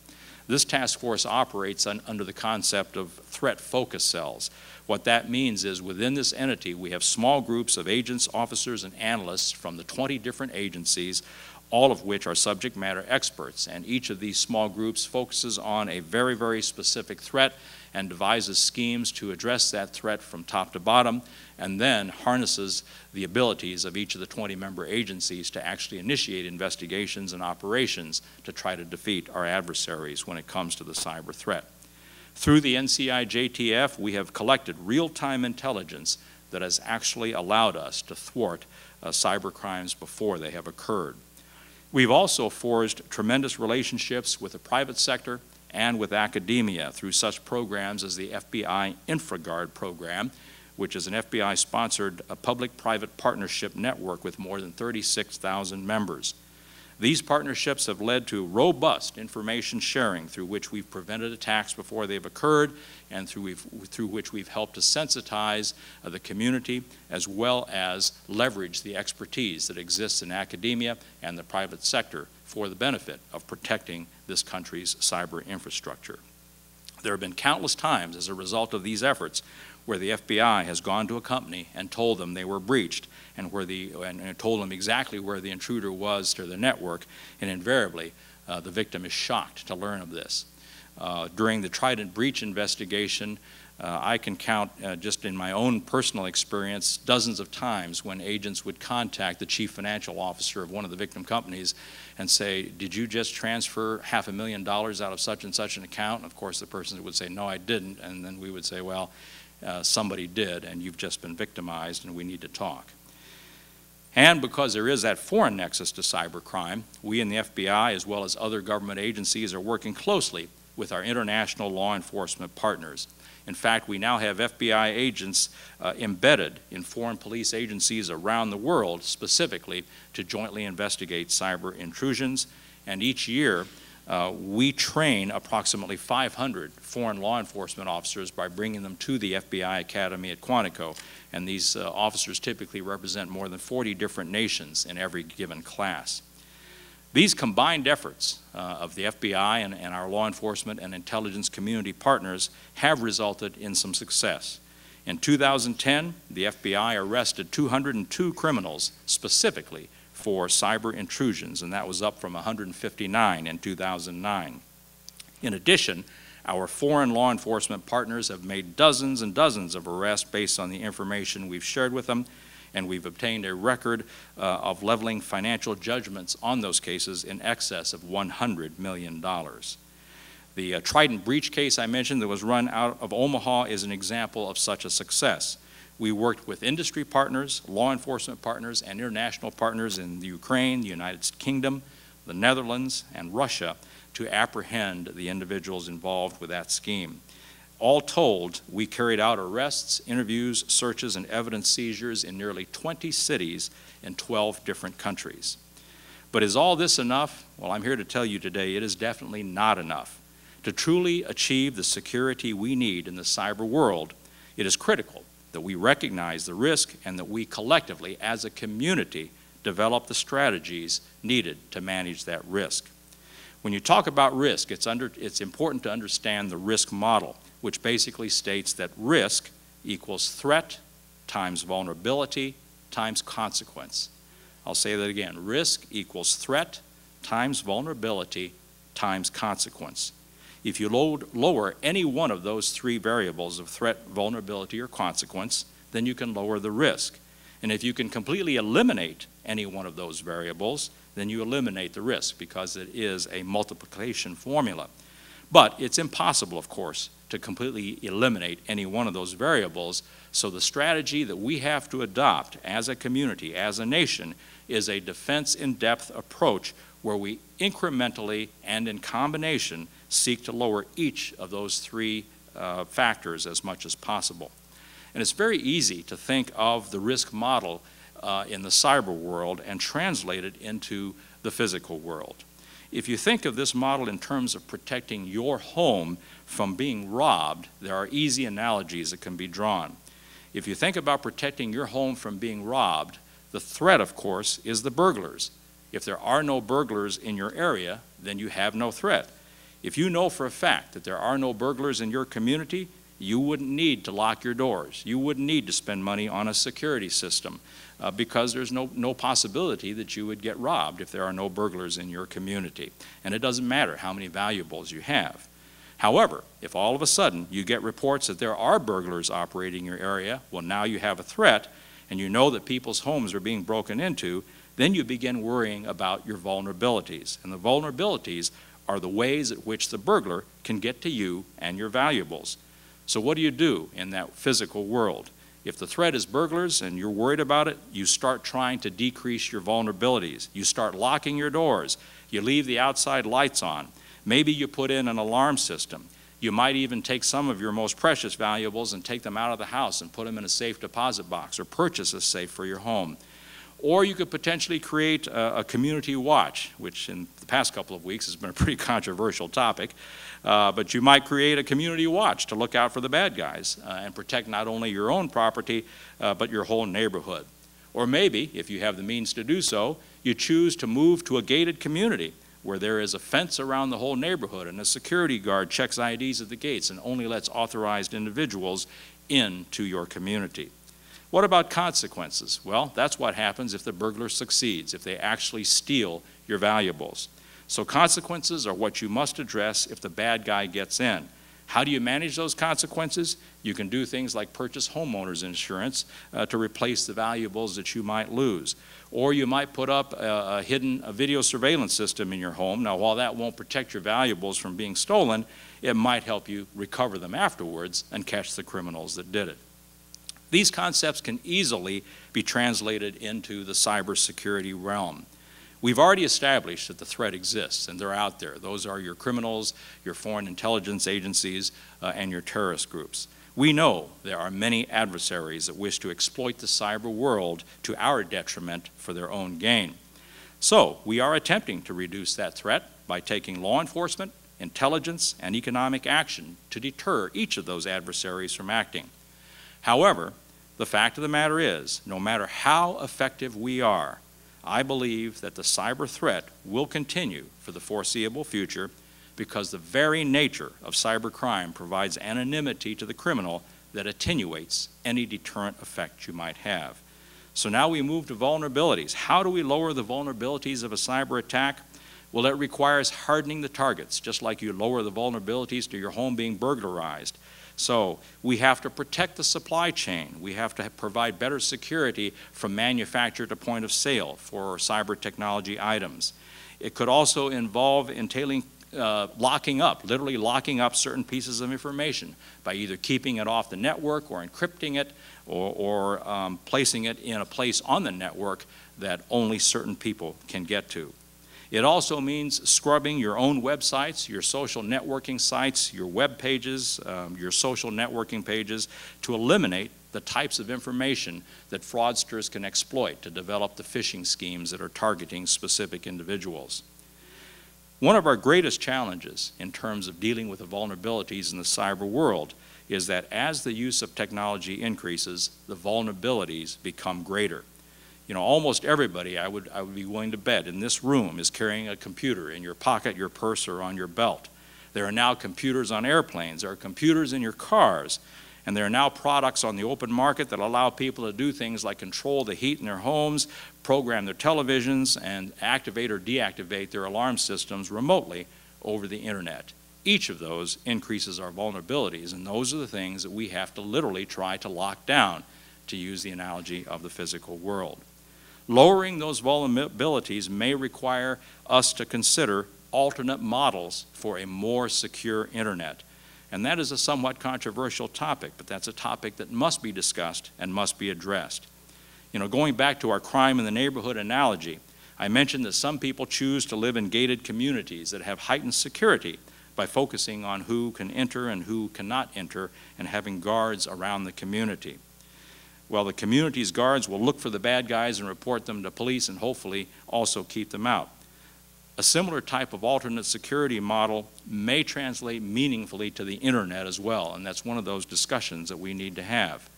This task force operates under the concept of threat focus cells. What that means is within this entity we have small groups of agents, officers, and analysts from the 20 different agencies, all of which are subject matter experts, and each of these small groups focuses on a very, very specific threat and devises schemes to address that threat from top to bottom, and then harnesses the abilities of each of the 20-member agencies to actually initiate investigations and operations to try to defeat our adversaries when it comes to the cyber threat. Through the NCIJTF, we have collected real-time intelligence that has actually allowed us to thwart cyber crimes before they have occurred. We've also forged tremendous relationships with the private sector and with academia through such programs as the FBI InfraGuard program, which is an FBI-sponsored public-private partnership network with more than 36,000 members. These partnerships have led to robust information sharing through which we've prevented attacks before they've occurred and through which we've helped to sensitize the community as well as leverage the expertise that exists in academia and the private sector for the benefit of protecting this country's cyber infrastructure. There have been countless times as a result of these efforts where the FBI has gone to a company and told them they were breached and told them exactly where the intruder was to the network, and invariably the victim is shocked to learn of this. During the Trident breach investigation, I can count just in my own personal experience dozens of times when agents would contact the chief financial officer of one of the victim companies and say, did you just transfer $500,000 out of such and such an account? And of course the person would say, no, I didn't. And then we would say, well, somebody did, and you've just been victimized, and we need to talk. And because there is that foreign nexus to cybercrime, we in the FBI, as well as other government agencies, are working closely with our international law enforcement partners. In fact, we now have FBI agents embedded in foreign police agencies around the world specifically to jointly investigate cyber intrusions. And each year, we train approximately 500 foreign law enforcement officers by bringing them to the FBI Academy at Quantico. And these officers typically represent more than 40 different nations in every given class. These combined efforts of the FBI and our law enforcement and intelligence community partners have resulted in some success. In 2010, the FBI arrested 202 criminals specifically for cyber intrusions, and that was up from 159 in 2009. In addition, our foreign law enforcement partners have made dozens and dozens of arrests based on the information we've shared with them, and we've obtained a record of leveling financial judgments on those cases in excess of $100 million. The Trident breach case I mentioned that was run out of Omaha is an example of such a success. We worked with industry partners, law enforcement partners, and international partners in the Ukraine, the United Kingdom, the Netherlands, and Russia to apprehend the individuals involved with that scheme. All told, we carried out arrests, interviews, searches, and evidence seizures in nearly 20 cities in 12 different countries. But is all this enough? Well, I'm here to tell you today it is definitely not enough. To truly achieve the security we need in the cyber world, it is critical that we recognize the risk and that we collectively, as a community, develop the strategies needed to manage that risk. When you talk about risk, it's important to understand the risk model, which basically states that risk equals threat times vulnerability times consequence. I'll say that again. Risk equals threat times vulnerability times consequence. If you lower any one of those three variables of threat, vulnerability, or consequence, then you can lower the risk. And if you can completely eliminate any one of those variables, then you eliminate the risk because it is a multiplication formula. But it's impossible, of course, to completely eliminate any one of those variables. So the strategy that we have to adopt as a community, as a nation, is a defense-in-depth approach where we incrementally and in combination seek to lower each of those three factors as much as possible. And it's very easy to think of the risk model in the cyber world and translate it into the physical world. If you think of this model in terms of protecting your home from being robbed, there are easy analogies that can be drawn. If you think about protecting your home from being robbed, the threat, of course, is the burglars. If there are no burglars in your area, then you have no threat. If you know for a fact that there are no burglars in your community, you wouldn't need to lock your doors. You wouldn't need to spend money on a security system because there's no possibility that you would get robbed if there are no burglars in your community. And it doesn't matter how many valuables you have. However, if all of a sudden you get reports that there are burglars operating in your area, well, now you have a threat and you know that people's homes are being broken into, then you begin worrying about your vulnerabilities. And the vulnerabilities are the ways at which the burglar can get to you and your valuables. So what do you do in that physical world? If the threat is burglars and you're worried about it, you start trying to decrease your vulnerabilities. You start locking your doors. You leave the outside lights on. Maybe you put in an alarm system. You might even take some of your most precious valuables and take them out of the house and put them in a safe deposit box or purchase a safe for your home. Or you could potentially create a community watch, which in the past couple of weeks has been a pretty controversial topic. But you might create a community watch to look out for the bad guys and protect not only your own property, but your whole neighborhood. Or maybe, if you have the means to do so, you choose to move to a gated community where there is a fence around the whole neighborhood and a security guard checks IDs at the gates and only lets authorized individuals into your community. What about consequences? Well, that's what happens if the burglar succeeds, if they actually steal your valuables. So consequences are what you must address if the bad guy gets in. How do you manage those consequences? You can do things like purchase homeowners insurance to replace the valuables that you might lose. Or you might put up a hidden video surveillance system in your home. Now, while that won't protect your valuables from being stolen, it might help you recover them afterwards and catch the criminals that did it. These concepts can easily be translated into the cybersecurity realm. We've already established that the threat exists, and they're out there. Those are your criminals, your foreign intelligence agencies, and your terrorist groups. We know there are many adversaries that wish to exploit the cyber world to our detriment for their own gain. So we are attempting to reduce that threat by taking law enforcement, intelligence, and economic action to deter each of those adversaries from acting. However, the fact of the matter is, no matter how effective we are, I believe that the cyber threat will continue for the foreseeable future because the very nature of cybercrime provides anonymity to the criminal that attenuates any deterrent effect you might have. So now we move to vulnerabilities. How do we lower the vulnerabilities of a cyber attack? Well, it requires hardening the targets, just like you lower the vulnerabilities to your home being burglarized. So we have to protect the supply chain. We have to provide better security from manufacturer to point of sale for cyber technology items. It could also involve entailing locking up, literally locking up certain pieces of information by either keeping it off the network or encrypting it or placing it in a place on the network that only certain people can get to. It also means scrubbing your own websites, your social networking sites, your web pages, your social networking pages to eliminate the types of information that fraudsters can exploit to develop the phishing schemes that are targeting specific individuals. One of our greatest challenges in terms of dealing with the vulnerabilities in the cyber world is that as the use of technology increases, the vulnerabilities become greater. You know, almost everybody, I would be willing to bet, in this room is carrying a computer in your pocket, your purse, or on your belt. There are now computers on airplanes. There are computers in your cars. And there are now products on the open market that allow people to do things like control the heat in their homes, program their televisions, and activate or deactivate their alarm systems remotely over the internet. Each of those increases our vulnerabilities, and those are the things that we have to literally try to lock down, to use the analogy of the physical world. Lowering those vulnerabilities may require us to consider alternate models for a more secure internet. And that is a somewhat controversial topic, but that's a topic that must be discussed and must be addressed. You know, going back to our crime in the neighborhood analogy, I mentioned that some people choose to live in gated communities that have heightened security by focusing on who can enter and who cannot enter and having guards around the community. Well, the community's guards will look for the bad guys and report them to police and hopefully also keep them out. A similar type of alternate security model may translate meaningfully to the internet as well, and that's one of those discussions that we need to have.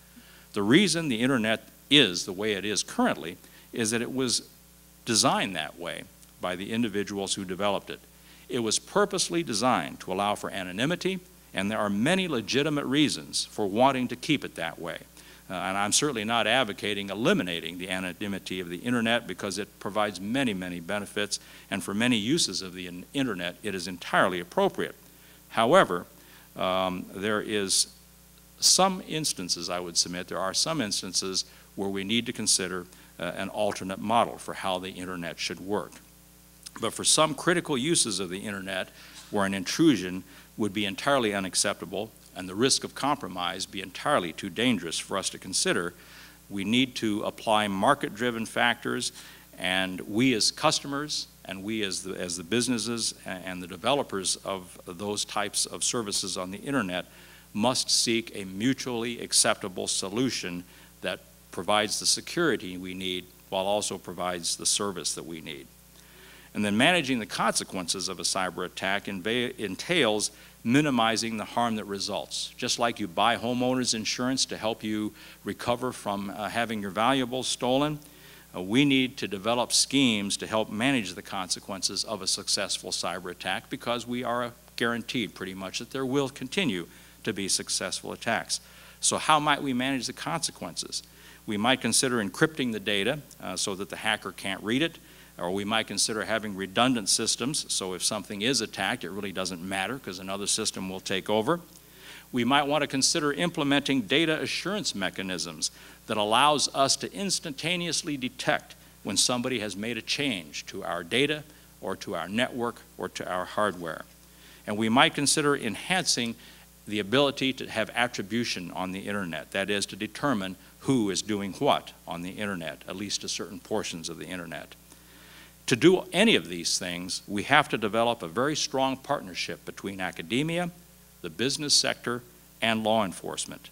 The reason the internet is the way it is currently is that it was designed that way by the individuals who developed it. It was purposely designed to allow for anonymity, and there are many legitimate reasons for wanting to keep it that way. And I'm certainly not advocating eliminating the anonymity of the internet because it provides many, many benefits, and for many uses of the internet it is entirely appropriate. However, there is some instances, I would submit, there are some instances where we need to consider an alternate model for how the internet should work. But for some critical uses of the internet where an intrusion would be entirely unacceptable and the risk of compromise be entirely too dangerous for us to consider, we need to apply market-driven factors, and we as customers and we as the businesses and the developers of those types of services on the internet must seek a mutually acceptable solution that provides the security we need while also provides the service that we need. And then managing the consequences of a cyber attack entails minimizing the harm that results. Just like you buy homeowners insurance to help you recover from having your valuables stolen, we need to develop schemes to help manage the consequences of a successful cyber attack, because we are guaranteed pretty much that there will continue to be successful attacks. So how might we manage the consequences? We might consider encrypting the data so that the hacker can't read it. Or we might consider having redundant systems, so if something is attacked, it really doesn't matter because another system will take over. We might want to consider implementing data assurance mechanisms that allows us to instantaneously detect when somebody has made a change to our data or to our network or to our hardware. And we might consider enhancing the ability to have attribution on the internet, that is, to determine who is doing what on the internet, at least to certain portions of the internet. To do any of these things, we have to develop a very strong partnership between academia, the business sector, and law enforcement.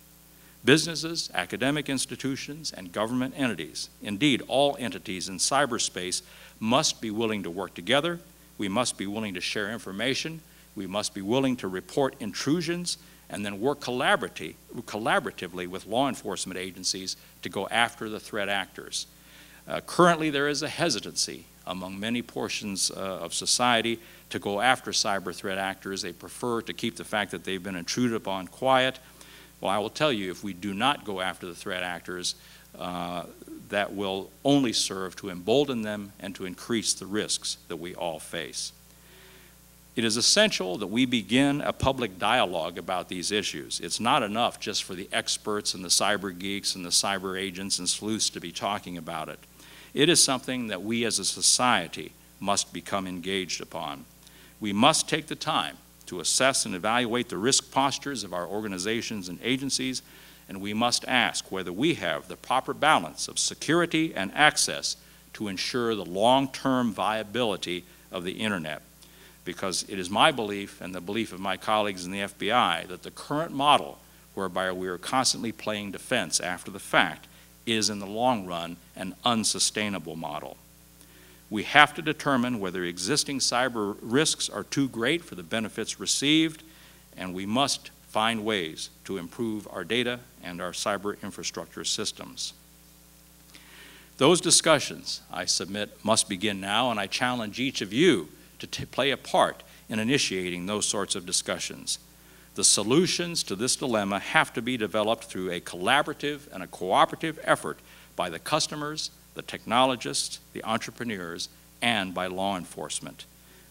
Businesses, academic institutions, and government entities, indeed all entities in cyberspace, must be willing to work together. We must be willing to share information. We must be willing to report intrusions and then work collaboratively with law enforcement agencies to go after the threat actors. Currently, there is a hesitancy among many portions of society to go after cyber threat actors. They prefer to keep the fact that they've been intruded upon quiet. Well, I will tell you, if we do not go after the threat actors, that will only serve to embolden them and to increase the risks that we all face. It is essential that we begin a public dialogue about these issues. It's not enough just for the experts and the cyber geeks and the cyber agents and sleuths to be talking about it. It is something that we as a society must become engaged upon. We must take the time to assess and evaluate the risk postures of our organizations and agencies, and we must ask whether we have the proper balance of security and access to ensure the long-term viability of the Internet. Because it is my belief and the belief of my colleagues in the FBI that the current model, whereby we are constantly playing defense after the fact, is in the long run an unsustainable model. We have to determine whether existing cyber risks are too great for the benefits received, and we must find ways to improve our data and our cyber infrastructure systems. Those discussions, I submit, must begin now, and I challenge each of you to play a part in initiating those sorts of discussions. The solutions to this dilemma have to be developed through a collaborative and a cooperative effort by the customers, the technologists, the entrepreneurs, and by law enforcement.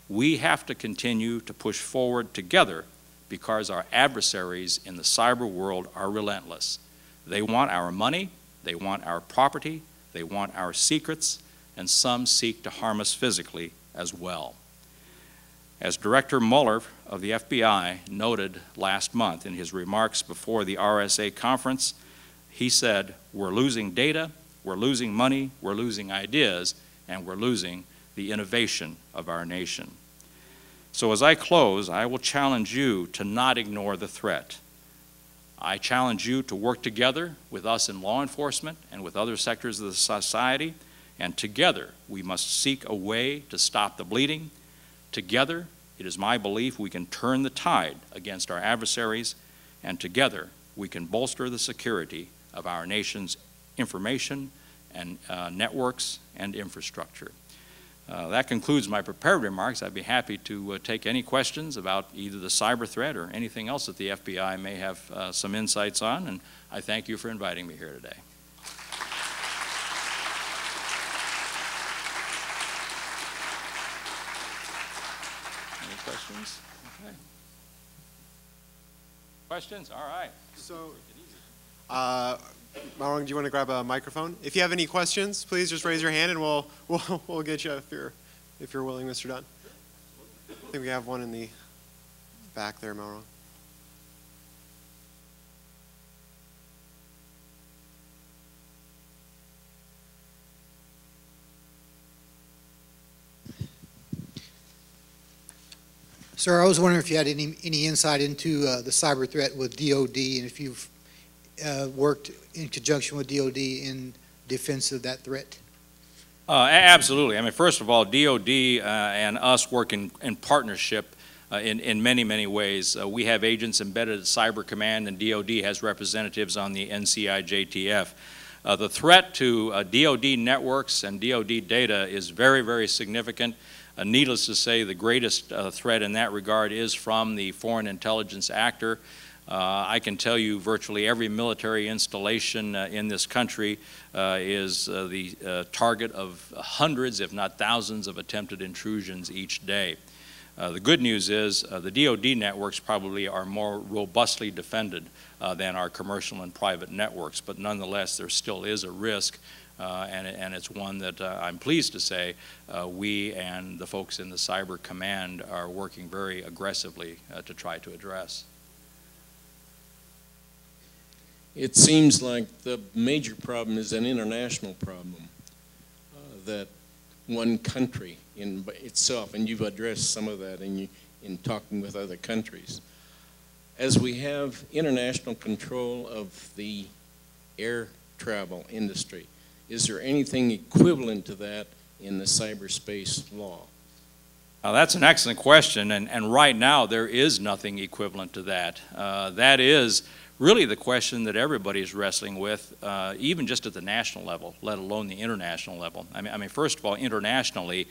We have to continue to push forward together because our adversaries in the cyber world are relentless. They want our money, they want our property, they want our secrets, and some seek to harm us physically as well. As Director Mueller of the FBI noted last month in his remarks before the RSA conference, he said, we're losing data, we're losing money, we're losing ideas, and we're losing the innovation of our nation. So as I close, I will challenge you to not ignore the threat. I challenge you to work together with us in law enforcement and with other sectors of the society, and together we must seek a way to stop the bleeding. Together, it is my belief we can turn the tide against our adversaries, and together we can bolster the security of our nation's information and networks and infrastructure. That concludes my prepared remarks. I'd be happy to take any questions about either the cyber threat or anything else that the FBI may have some insights on, and I thank you for inviting me here today. Any questions? Okay. Questions? All right. So, Marlon, do you want to grab a microphone? If you have any questions, please just raise your hand and we'll get you if you're willing, Mr. Dunn. I think we have one in the back there, Marlon. Sir, I was wondering if you had any insight into the cyber threat with DOD, and if you've worked in conjunction with DOD in defense of that threat. Absolutely. I mean, first of all, DOD and us work in partnership in many, many ways. We have agents embedded at Cyber Command, and DOD has representatives on the NCIJTF. The threat to DOD networks and DOD data is very, very significant. Needless to say, the greatest threat in that regard is from the foreign intelligence actor. I can tell you virtually every military installation in this country is the target of hundreds, if not thousands, of attempted intrusions each day. The good news is the DOD networks probably are more robustly defended than our commercial and private networks, but nonetheless there still is a risk, and it's one that I'm pleased to say we and the folks in the Cyber Command are working very aggressively to try to address. It seems like the major problem is an international problem, that one country in itself, and you've addressed some of that in talking with other countries. As we have international control of the air travel industry, is there anything equivalent to that in the cyberspace law? That's an excellent question, and right now there is nothing equivalent to that. That is really the question that everybody is wrestling with, even just at the national level, let alone the international level. I mean, first of all, internationally,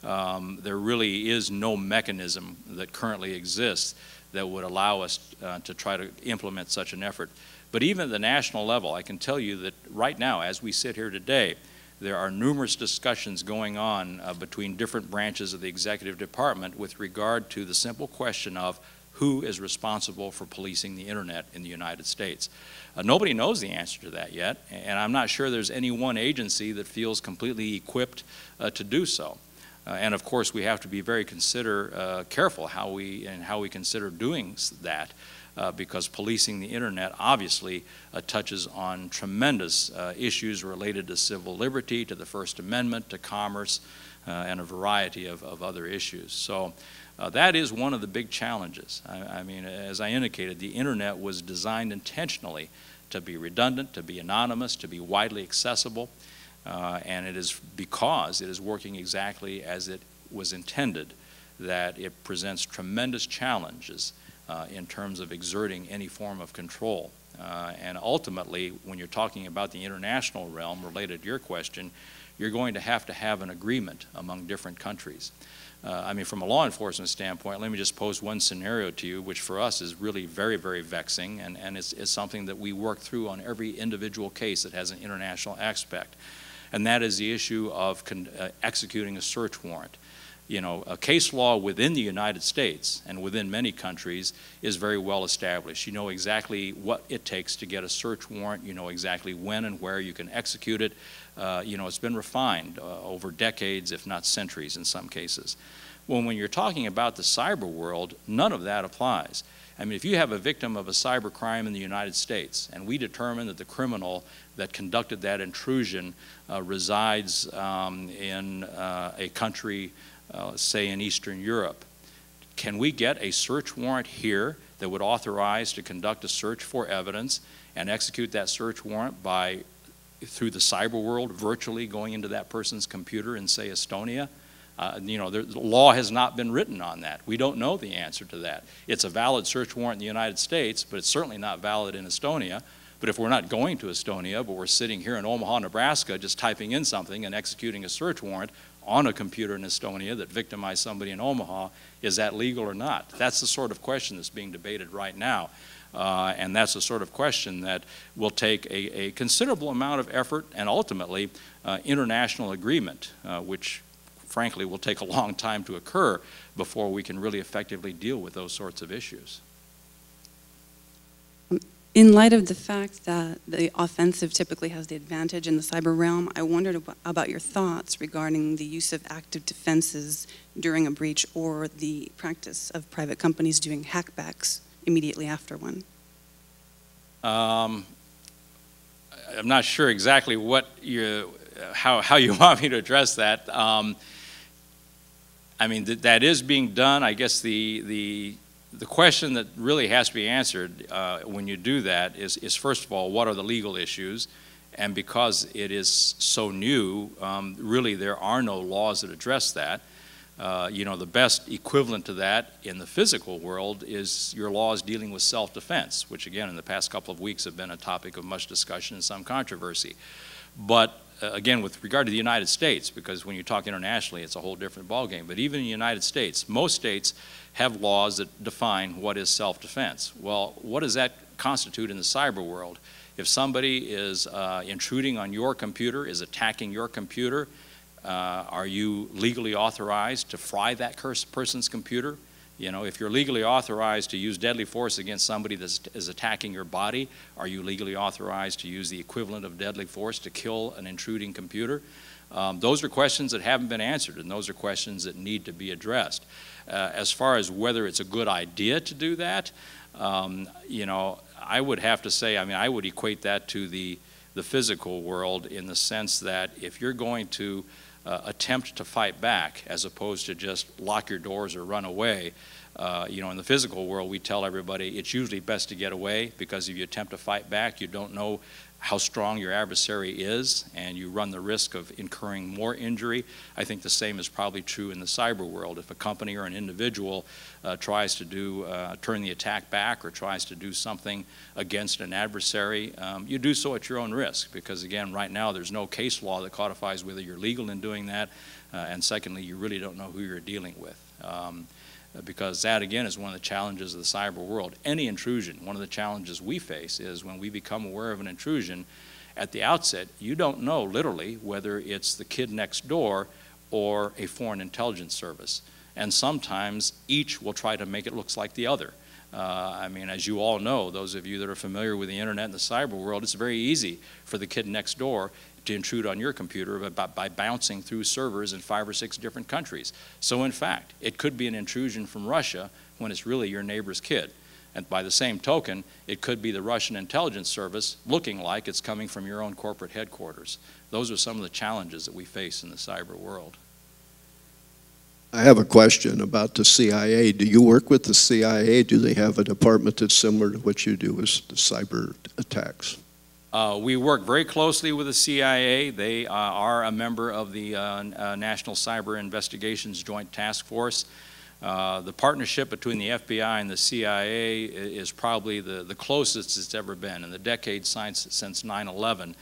there really is no mechanism that currently exists that would allow us to try to implement such an effort. But even at the national level, I can tell you that right now, as we sit here today, there are numerous discussions going on between different branches of the executive department with regard to the simple question of who is responsible for policing the internet in the United States. Nobody knows the answer to that yet, and I'm not sure there's any one agency that feels completely equipped to do so. And of course, we have to be very careful how we consider doing that, because policing the internet obviously touches on tremendous issues related to civil liberty, to the First Amendment, to commerce, and a variety of other issues. So that is one of the big challenges. I mean, as I indicated, the internet was designed intentionally to be redundant, to be anonymous, to be widely accessible, and it is because it is working exactly as it was intended that it presents tremendous challenges in terms of exerting any form of control. And ultimately, when you're talking about the international realm related to your question, you're going to have an agreement among different countries. I mean, from a law enforcement standpoint, let me just pose one scenario to you, which for us is really very, very vexing, and it's something that we work through on every individual case that has an international aspect. And that is the issue of executing a search warrant. You know, a case law within the United States and within many countries is very well established. You know exactly what it takes to get a search warrant. You know exactly when and where you can execute it. You know, it's been refined over decades, if not centuries in some cases. Well, when you're talking about the cyber world, none of that applies. I mean, if you have a victim of a cyber crime in the United States and we determine that the criminal that conducted that intrusion resides in a country, say in Eastern Europe, can we get a search warrant here that would authorize to conduct a search for evidence and execute that search warrant through the cyber world, virtually going into that person's computer in, say, Estonia? You know, the law has not been written on that. We don't know the answer to that. It's a valid search warrant in the United States, but it's certainly not valid in Estonia. But if we're not going to Estonia, but we're sitting here in Omaha, Nebraska, just typing in something and executing a search warrant on a computer in Estonia that victimized somebody in Omaha, is that legal or not? That's the sort of question that's being debated right now. And that's the sort of question that will take a considerable amount of effort and ultimately international agreement, which frankly will take a long time to occur before we can really effectively deal with those sorts of issues. In light of the fact that the offensive typically has the advantage in the cyber realm, I wondered about your thoughts regarding the use of active defenses during a breach or the practice of private companies doing hackbacks immediately after one. I'm not sure exactly how you want me to address that. I mean, that is being done. I guess the question that really has to be answered when you do that is first of all, what are the legal issues? And because it is so new, really there are no laws that address that. You know, the best equivalent to that in the physical world is your laws dealing with self-defense, which again in the past couple of weeks have been a topic of much discussion and some controversy. But again, with regard to the United States, because when you talk internationally, it's a whole different ballgame. But even in the United States, most states have laws that define what is self-defense. Well, what does that constitute in the cyber world? If somebody is intruding on your computer, is attacking your computer, are you legally authorized to fry that person's computer? You know, if you're legally authorized to use deadly force against somebody that is attacking your body, are you legally authorized to use the equivalent of deadly force to kill an intruding computer? Those are questions that haven't been answered, and those are questions that need to be addressed. As far as whether it's a good idea to do that, you know, I would have to say, I mean, I would equate that to the physical world in the sense that if you're going to attempt to fight back as opposed to just lock your doors or run away. You know, in the physical world, we tell everybody it's usually best to get away, because if you attempt to fight back, you don't know how strong your adversary is, and you run the risk of incurring more injury. I think the same is probably true in the cyber world. If a company or an individual tries to turn the attack back or tries to do something against an adversary, you do so at your own risk, because again, right now there's no case law that codifies whether you're legal in doing that, and secondly, you really don't know who you're dealing with. Because that, again, is one of the challenges of the cyber world. Any intrusion, one of the challenges we face is when we become aware of an intrusion, at the outset, you don't know, literally, whether it's the kid next door or a foreign intelligence service. And sometimes each will try to make it look like the other. I mean, as you all know, those of you that are familiar with the internet and the cyber world, it's very easy for the kid next door to intrude on your computer by bouncing through servers in 5 or 6 different countries. So in fact, it could be an intrusion from Russia when it's really your neighbor's kid. And by the same token, it could be the Russian intelligence service looking like it's coming from your own corporate headquarters. Those are some of the challenges that we face in the cyber world. I have a question about the CIA. Do you work with the CIA? Do they have a department that's similar to what you do with the cyber attacks? We work very closely with the CIA. They are a member of the National Cyber Investigations Joint Task Force. The partnership between the FBI and the CIA is probably the closest it's ever been. In the decades since 9/11,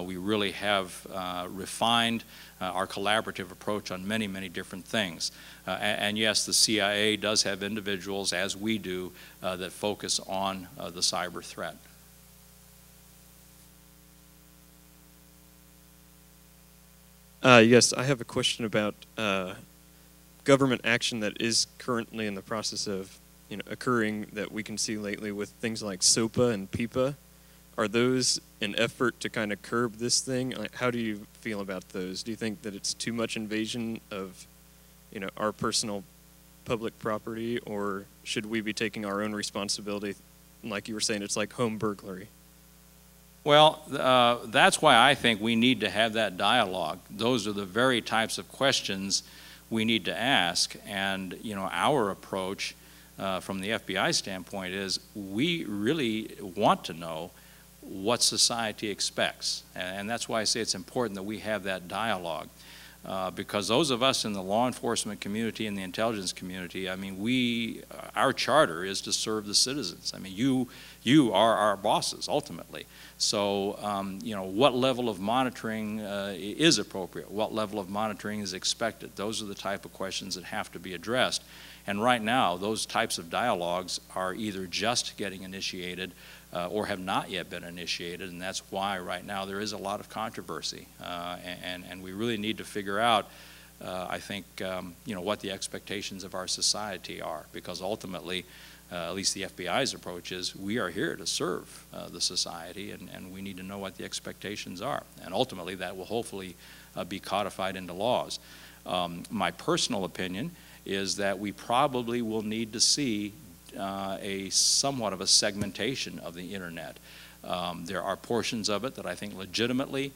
we really have refined our collaborative approach on many, many different things. And yes, the CIA does have individuals, as we do, that focus on the cyber threat. Yes, I have a question about government action that is currently in the process of occurring that we can see lately with things like SOPA and PIPA. Are those an effort to kind of curb this thing? How do you feel about those? Do you think that it's too much invasion of our personal public property, or should we be taking our own responsibility? Like you were saying, it's like home burglary. Well, that's why I think we need to have that dialogue. Those are the very types of questions we need to ask. And our approach from the FBI standpoint is we really want to know what society expects. And that's why I say it's important that we have that dialogue. Because those of us in the law enforcement community and the intelligence community, I mean, our charter is to serve the citizens. I mean, you are our bosses, ultimately. So, what level of monitoring is appropriate? What level of monitoring is expected? Those are the type of questions that have to be addressed. And right now, those types of dialogues are either just getting initiated or have not yet been initiated, and that's why right now there is a lot of controversy. And we really need to figure out, I think, what the expectations of our society are, because ultimately, at least the FBI's approach is, we are here to serve the society, and we need to know what the expectations are. And ultimately, that will hopefully be codified into laws. My personal opinion is that we probably will need to see a somewhat of a segmentation of the internet. There are portions of it that I think legitimately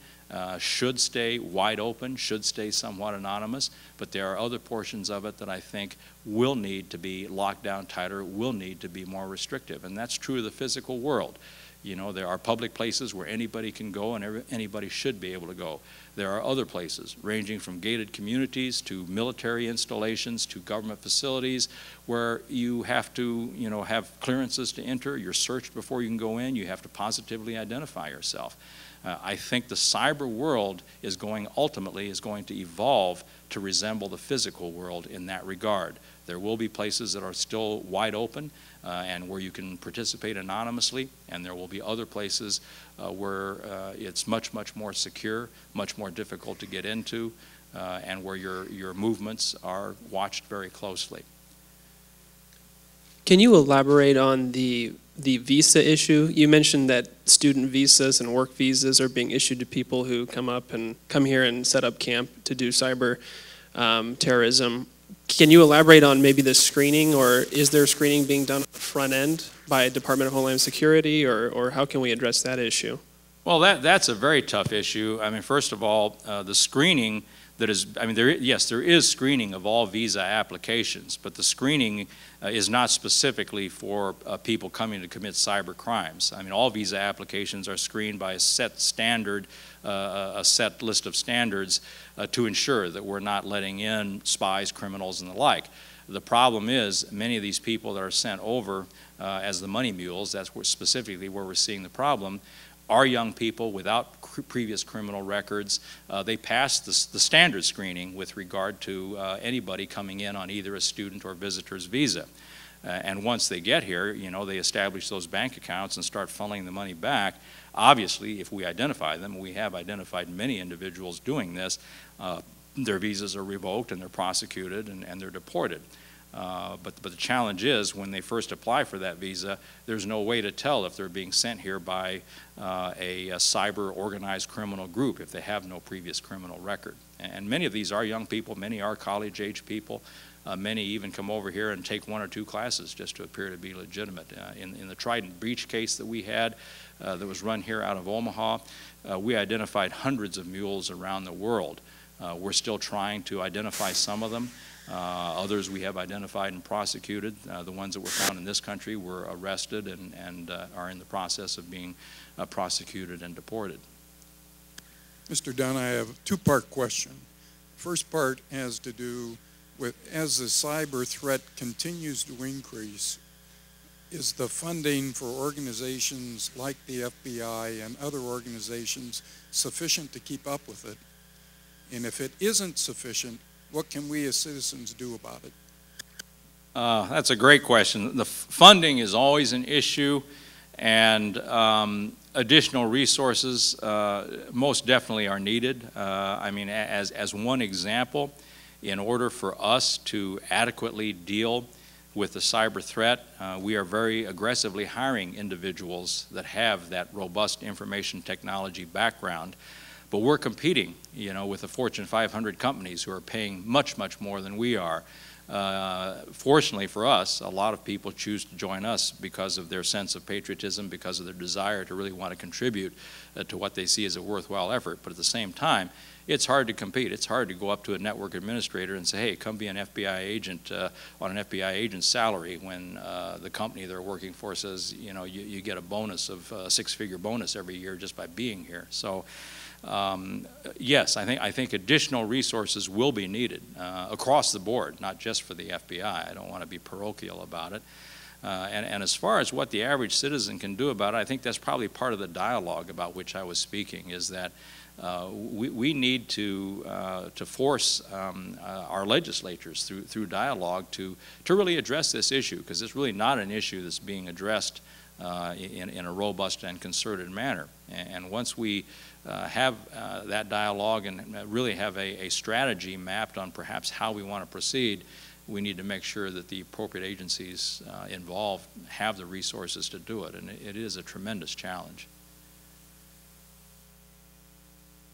should stay wide open, should stay somewhat anonymous, but there are other portions of it that I think will need to be locked down tighter, will need to be more restrictive. And that's true of the physical world. There are public places where anybody can go and anybody should be able to go. There are other places, ranging from gated communities to military installations to government facilities, where you have to, have clearances to enter. You're searched before you can go in. You have to positively identify yourself. I think the cyber world is ultimately going to evolve to resemble the physical world in that regard. There will be places that are still wide open and where you can participate anonymously, and there will be other places where it's much, much more secure, much more difficult to get into, and where your movements are watched very closely. Can you elaborate on the visa issue? You mentioned that student visas and work visas are being issued to people who come here and set up camp to do cyber terrorism. Can you elaborate on maybe the screening, or is there screening being done on the front end by Department of Homeland Security, or how can we address that issue? Well, that's a very tough issue. I mean, first of all, the screening that is, I mean, yes, there is screening of all visa applications, but the screening is not specifically for people coming to commit cyber crimes. I mean, all visa applications are screened by a set standard, a set list of standards to ensure that we're not letting in spies, criminals, and the like. The problem is many of these people that are sent over as the money mules, that's specifically where we're seeing the problem, are young people without previous criminal records. They pass the standard screening with regard to anybody coming in on either a student or visitor's visa. And once they get here, you know, they establish those bank accounts and start funneling the money back. Obviously, if we identify them, we have identified many individuals doing this, their visas are revoked and they're prosecuted and they're deported. But the challenge is when they first apply for that visa, there's no way to tell if they're being sent here by a cyber organized criminal group if they have no previous criminal record. And many of these are young people, many are college-age people. Many even come over here and take 1 or 2 classes just to appear to be legitimate. In the Trident breach case that we had that was run here out of Omaha, we identified hundreds of mules around the world. We're still trying to identify some of them. Others we have identified and prosecuted. The ones that were found in this country were arrested and are in the process of being prosecuted and deported. Mr. Dunn, I have a 2-part question. First part has to do with, as the cyber threat continues to increase, is the funding for organizations like the FBI and other organizations sufficient to keep up with it? And if it isn't sufficient, what can we as citizens do about it? That's a great question. The funding is always an issue, and additional resources most definitely are needed. I mean, as one example, in order for us to adequately deal with the cyber threat, we are very aggressively hiring individuals that have that robust information technology background. But we're competing, you know, with the Fortune 500 companies who are paying much, much more than we are. Fortunately for us, a lot of people choose to join us because of their sense of patriotism, because of their desire to really want to contribute to what they see as a worthwhile effort. But at the same time, it's hard to compete. It's hard to go up to a network administrator and say, hey, come be an FBI agent on an FBI agent's salary when the company they're working for says, you know, you get a bonus of a 6-figure bonus every year just by being here. So. Yes, I think additional resources will be needed across the board, not just for the FBI. I don't want to be parochial about it. And as far as what the average citizen can do about it, I think that's probably part of the dialogue about which I was speaking, is that we need to force our legislatures through dialogue to really address this issue, because it's really not an issue that's being addressed in a robust and concerted manner. And once we have that dialogue and really have a strategy mapped on perhaps how we want to proceed, we need to make sure that the appropriate agencies involved have the resources to do it. And it is a tremendous challenge.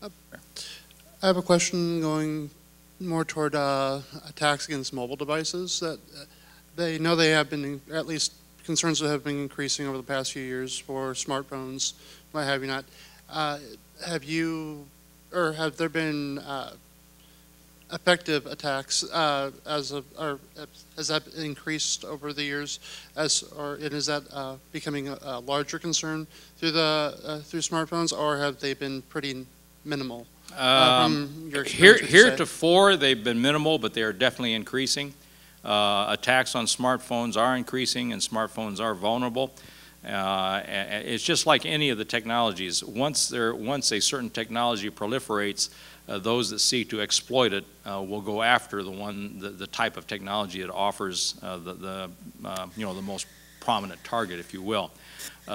I have a question going more toward attacks against mobile devices. That they know they have been, at least concerns that have been increasing over the past few years for smartphones, what have you not. Have you, or have there been effective attacks or has that increased over the years, and is that becoming a larger concern through through smartphones, or have they been pretty minimal? From your experience, heretofore, they've been minimal, but they are definitely increasing. Attacks on smartphones are increasing, and smartphones are vulnerable. It's just like any of the technologies. Once a certain technology proliferates, those that seek to exploit it will go after the type of technology it offers the most prominent target, if you will.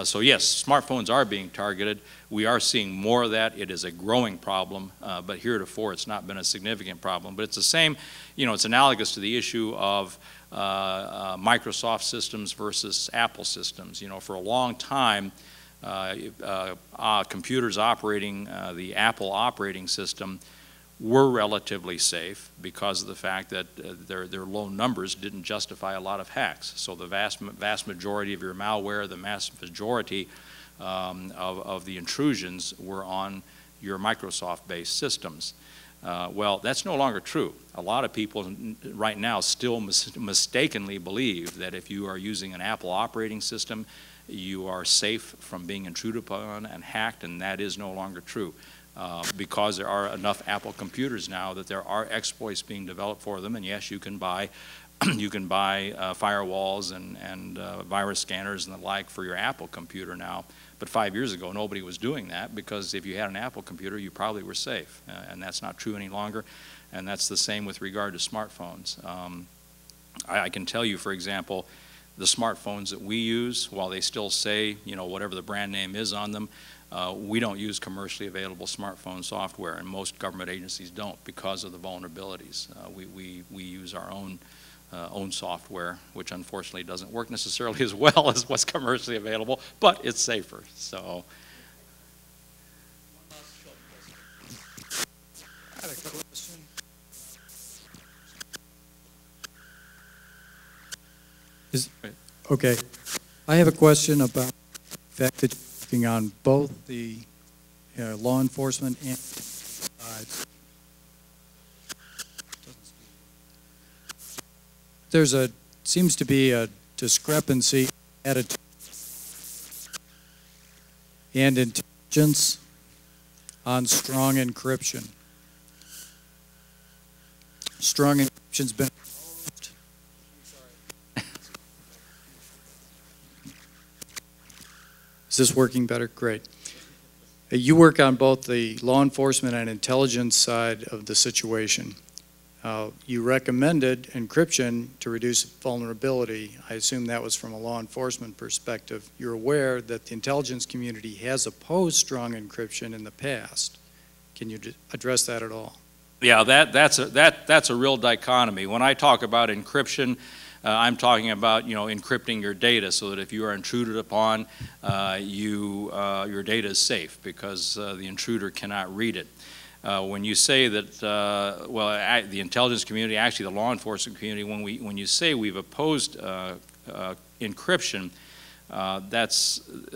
So yes, smartphones are being targeted. We are seeing more of that. It is a growing problem, but heretofore it's not been a significant problem. But it's the same, you know, it's analogous to the issue of Microsoft systems versus Apple systems. You know, for a long time, computers operating the Apple operating system were relatively safe because of the fact that their low numbers didn't justify a lot of hacks. So the vast majority of your malware, the vast majority of the intrusions were on your Microsoft-based systems. Well, that's no longer true. A lot of people right now still mistakenly believe that if you are using an Apple operating system, you are safe from being intruded upon and hacked, and that is no longer true. Because there are enough Apple computers now that there are exploits being developed for them, and yes, you can buy firewalls and virus scanners and the like for your Apple computer now. But 5 years ago, nobody was doing that, because if you had an Apple computer, you probably were safe, and that's not true any longer. And that's the same with regard to smartphones. I can tell you, for example, the smartphones that we use, while they still say, you know, whatever the brand name is on them, we don't use commercially available smartphone software, and most government agencies don't because of the vulnerabilities. We use our own software, which unfortunately doesn't work necessarily as well as what's commercially available, but it's safer. So. I had a question. Okay. I have a question about the fact that you're working on both the law enforcement and sides. Seems to be a discrepancy attitude and intelligence on strong encryption. Strong encryption's been proposed. Is this working better? Great. You work on both the law enforcement and intelligence side of the situation. You recommended encryption to reduce vulnerability. I assume that was from a law enforcement perspective. You're aware that the intelligence community has opposed strong encryption in the past. Can you address that at all? Yeah, that's a real dichotomy. When I talk about encryption, I'm talking about, you know, encrypting your data so that if you are intruded upon, your data is safe because the intruder cannot read it. When you say that, the intelligence community, actually the law enforcement community, when you say we've opposed encryption,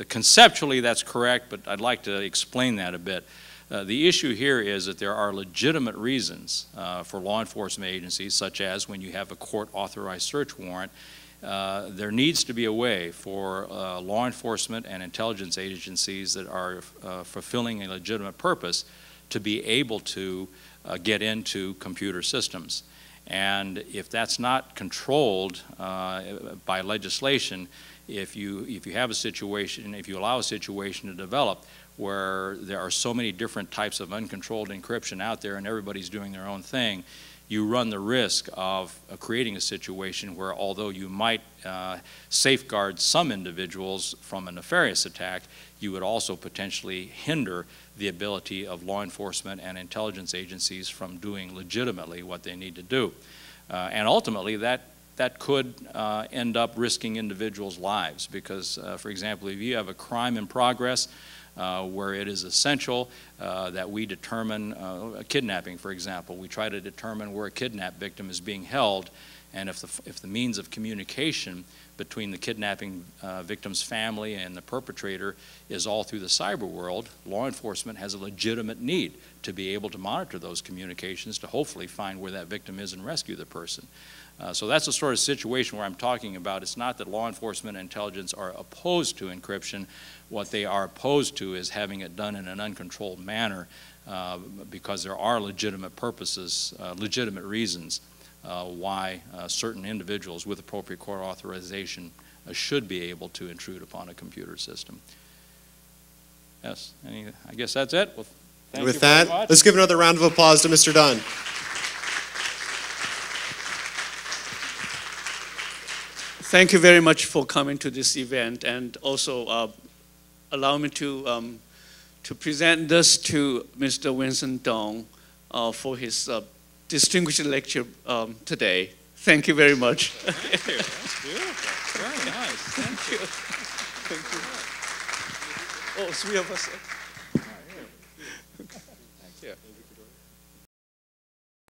conceptually that's correct, but I'd like to explain that a bit. The issue here is that there are legitimate reasons for law enforcement agencies, such as when you have a court-authorized search warrant, there needs to be a way for law enforcement and intelligence agencies that are fulfilling a legitimate purpose to be able to get into computer systems. And if that's not controlled by legislation, if you have a situation, if you allow a situation to develop where there are so many different types of uncontrolled encryption out there and everybody's doing their own thing, you run the risk of creating a situation where, although you might safeguard some individuals from a nefarious attack, you would also potentially hinder the ability of law enforcement and intelligence agencies from doing legitimately what they need to do. And ultimately, that could end up risking individuals' lives because, for example, if you have a crime in progress where it is essential that we determine, kidnapping, for example, we try to determine where a kidnap victim is being held, and if the means of communication between the kidnapping victim's family and the perpetrator is all through the cyber world, law enforcement has a legitimate need to be able to monitor those communications to hopefully find where that victim is and rescue the person. So that's the sort of situation where I'm talking about. It's not that law enforcement and intelligence are opposed to encryption. What they are opposed to is having it done in an uncontrolled manner because there are legitimate purposes, legitimate reasons why certain individuals with appropriate court authorization should be able to intrude upon a computer system. Yes, I guess that's it. Well, thank you very much. Let's give another round of applause to Mr. Dunn. Thank you very much for coming to this event, and also allow me to present this to Mr. Weysan Dunn for his distinguished lecture today. Thank you very much. Thank you. That's beautiful. Very nice. Thank you. Thank you. Oh, three of us. Thank you.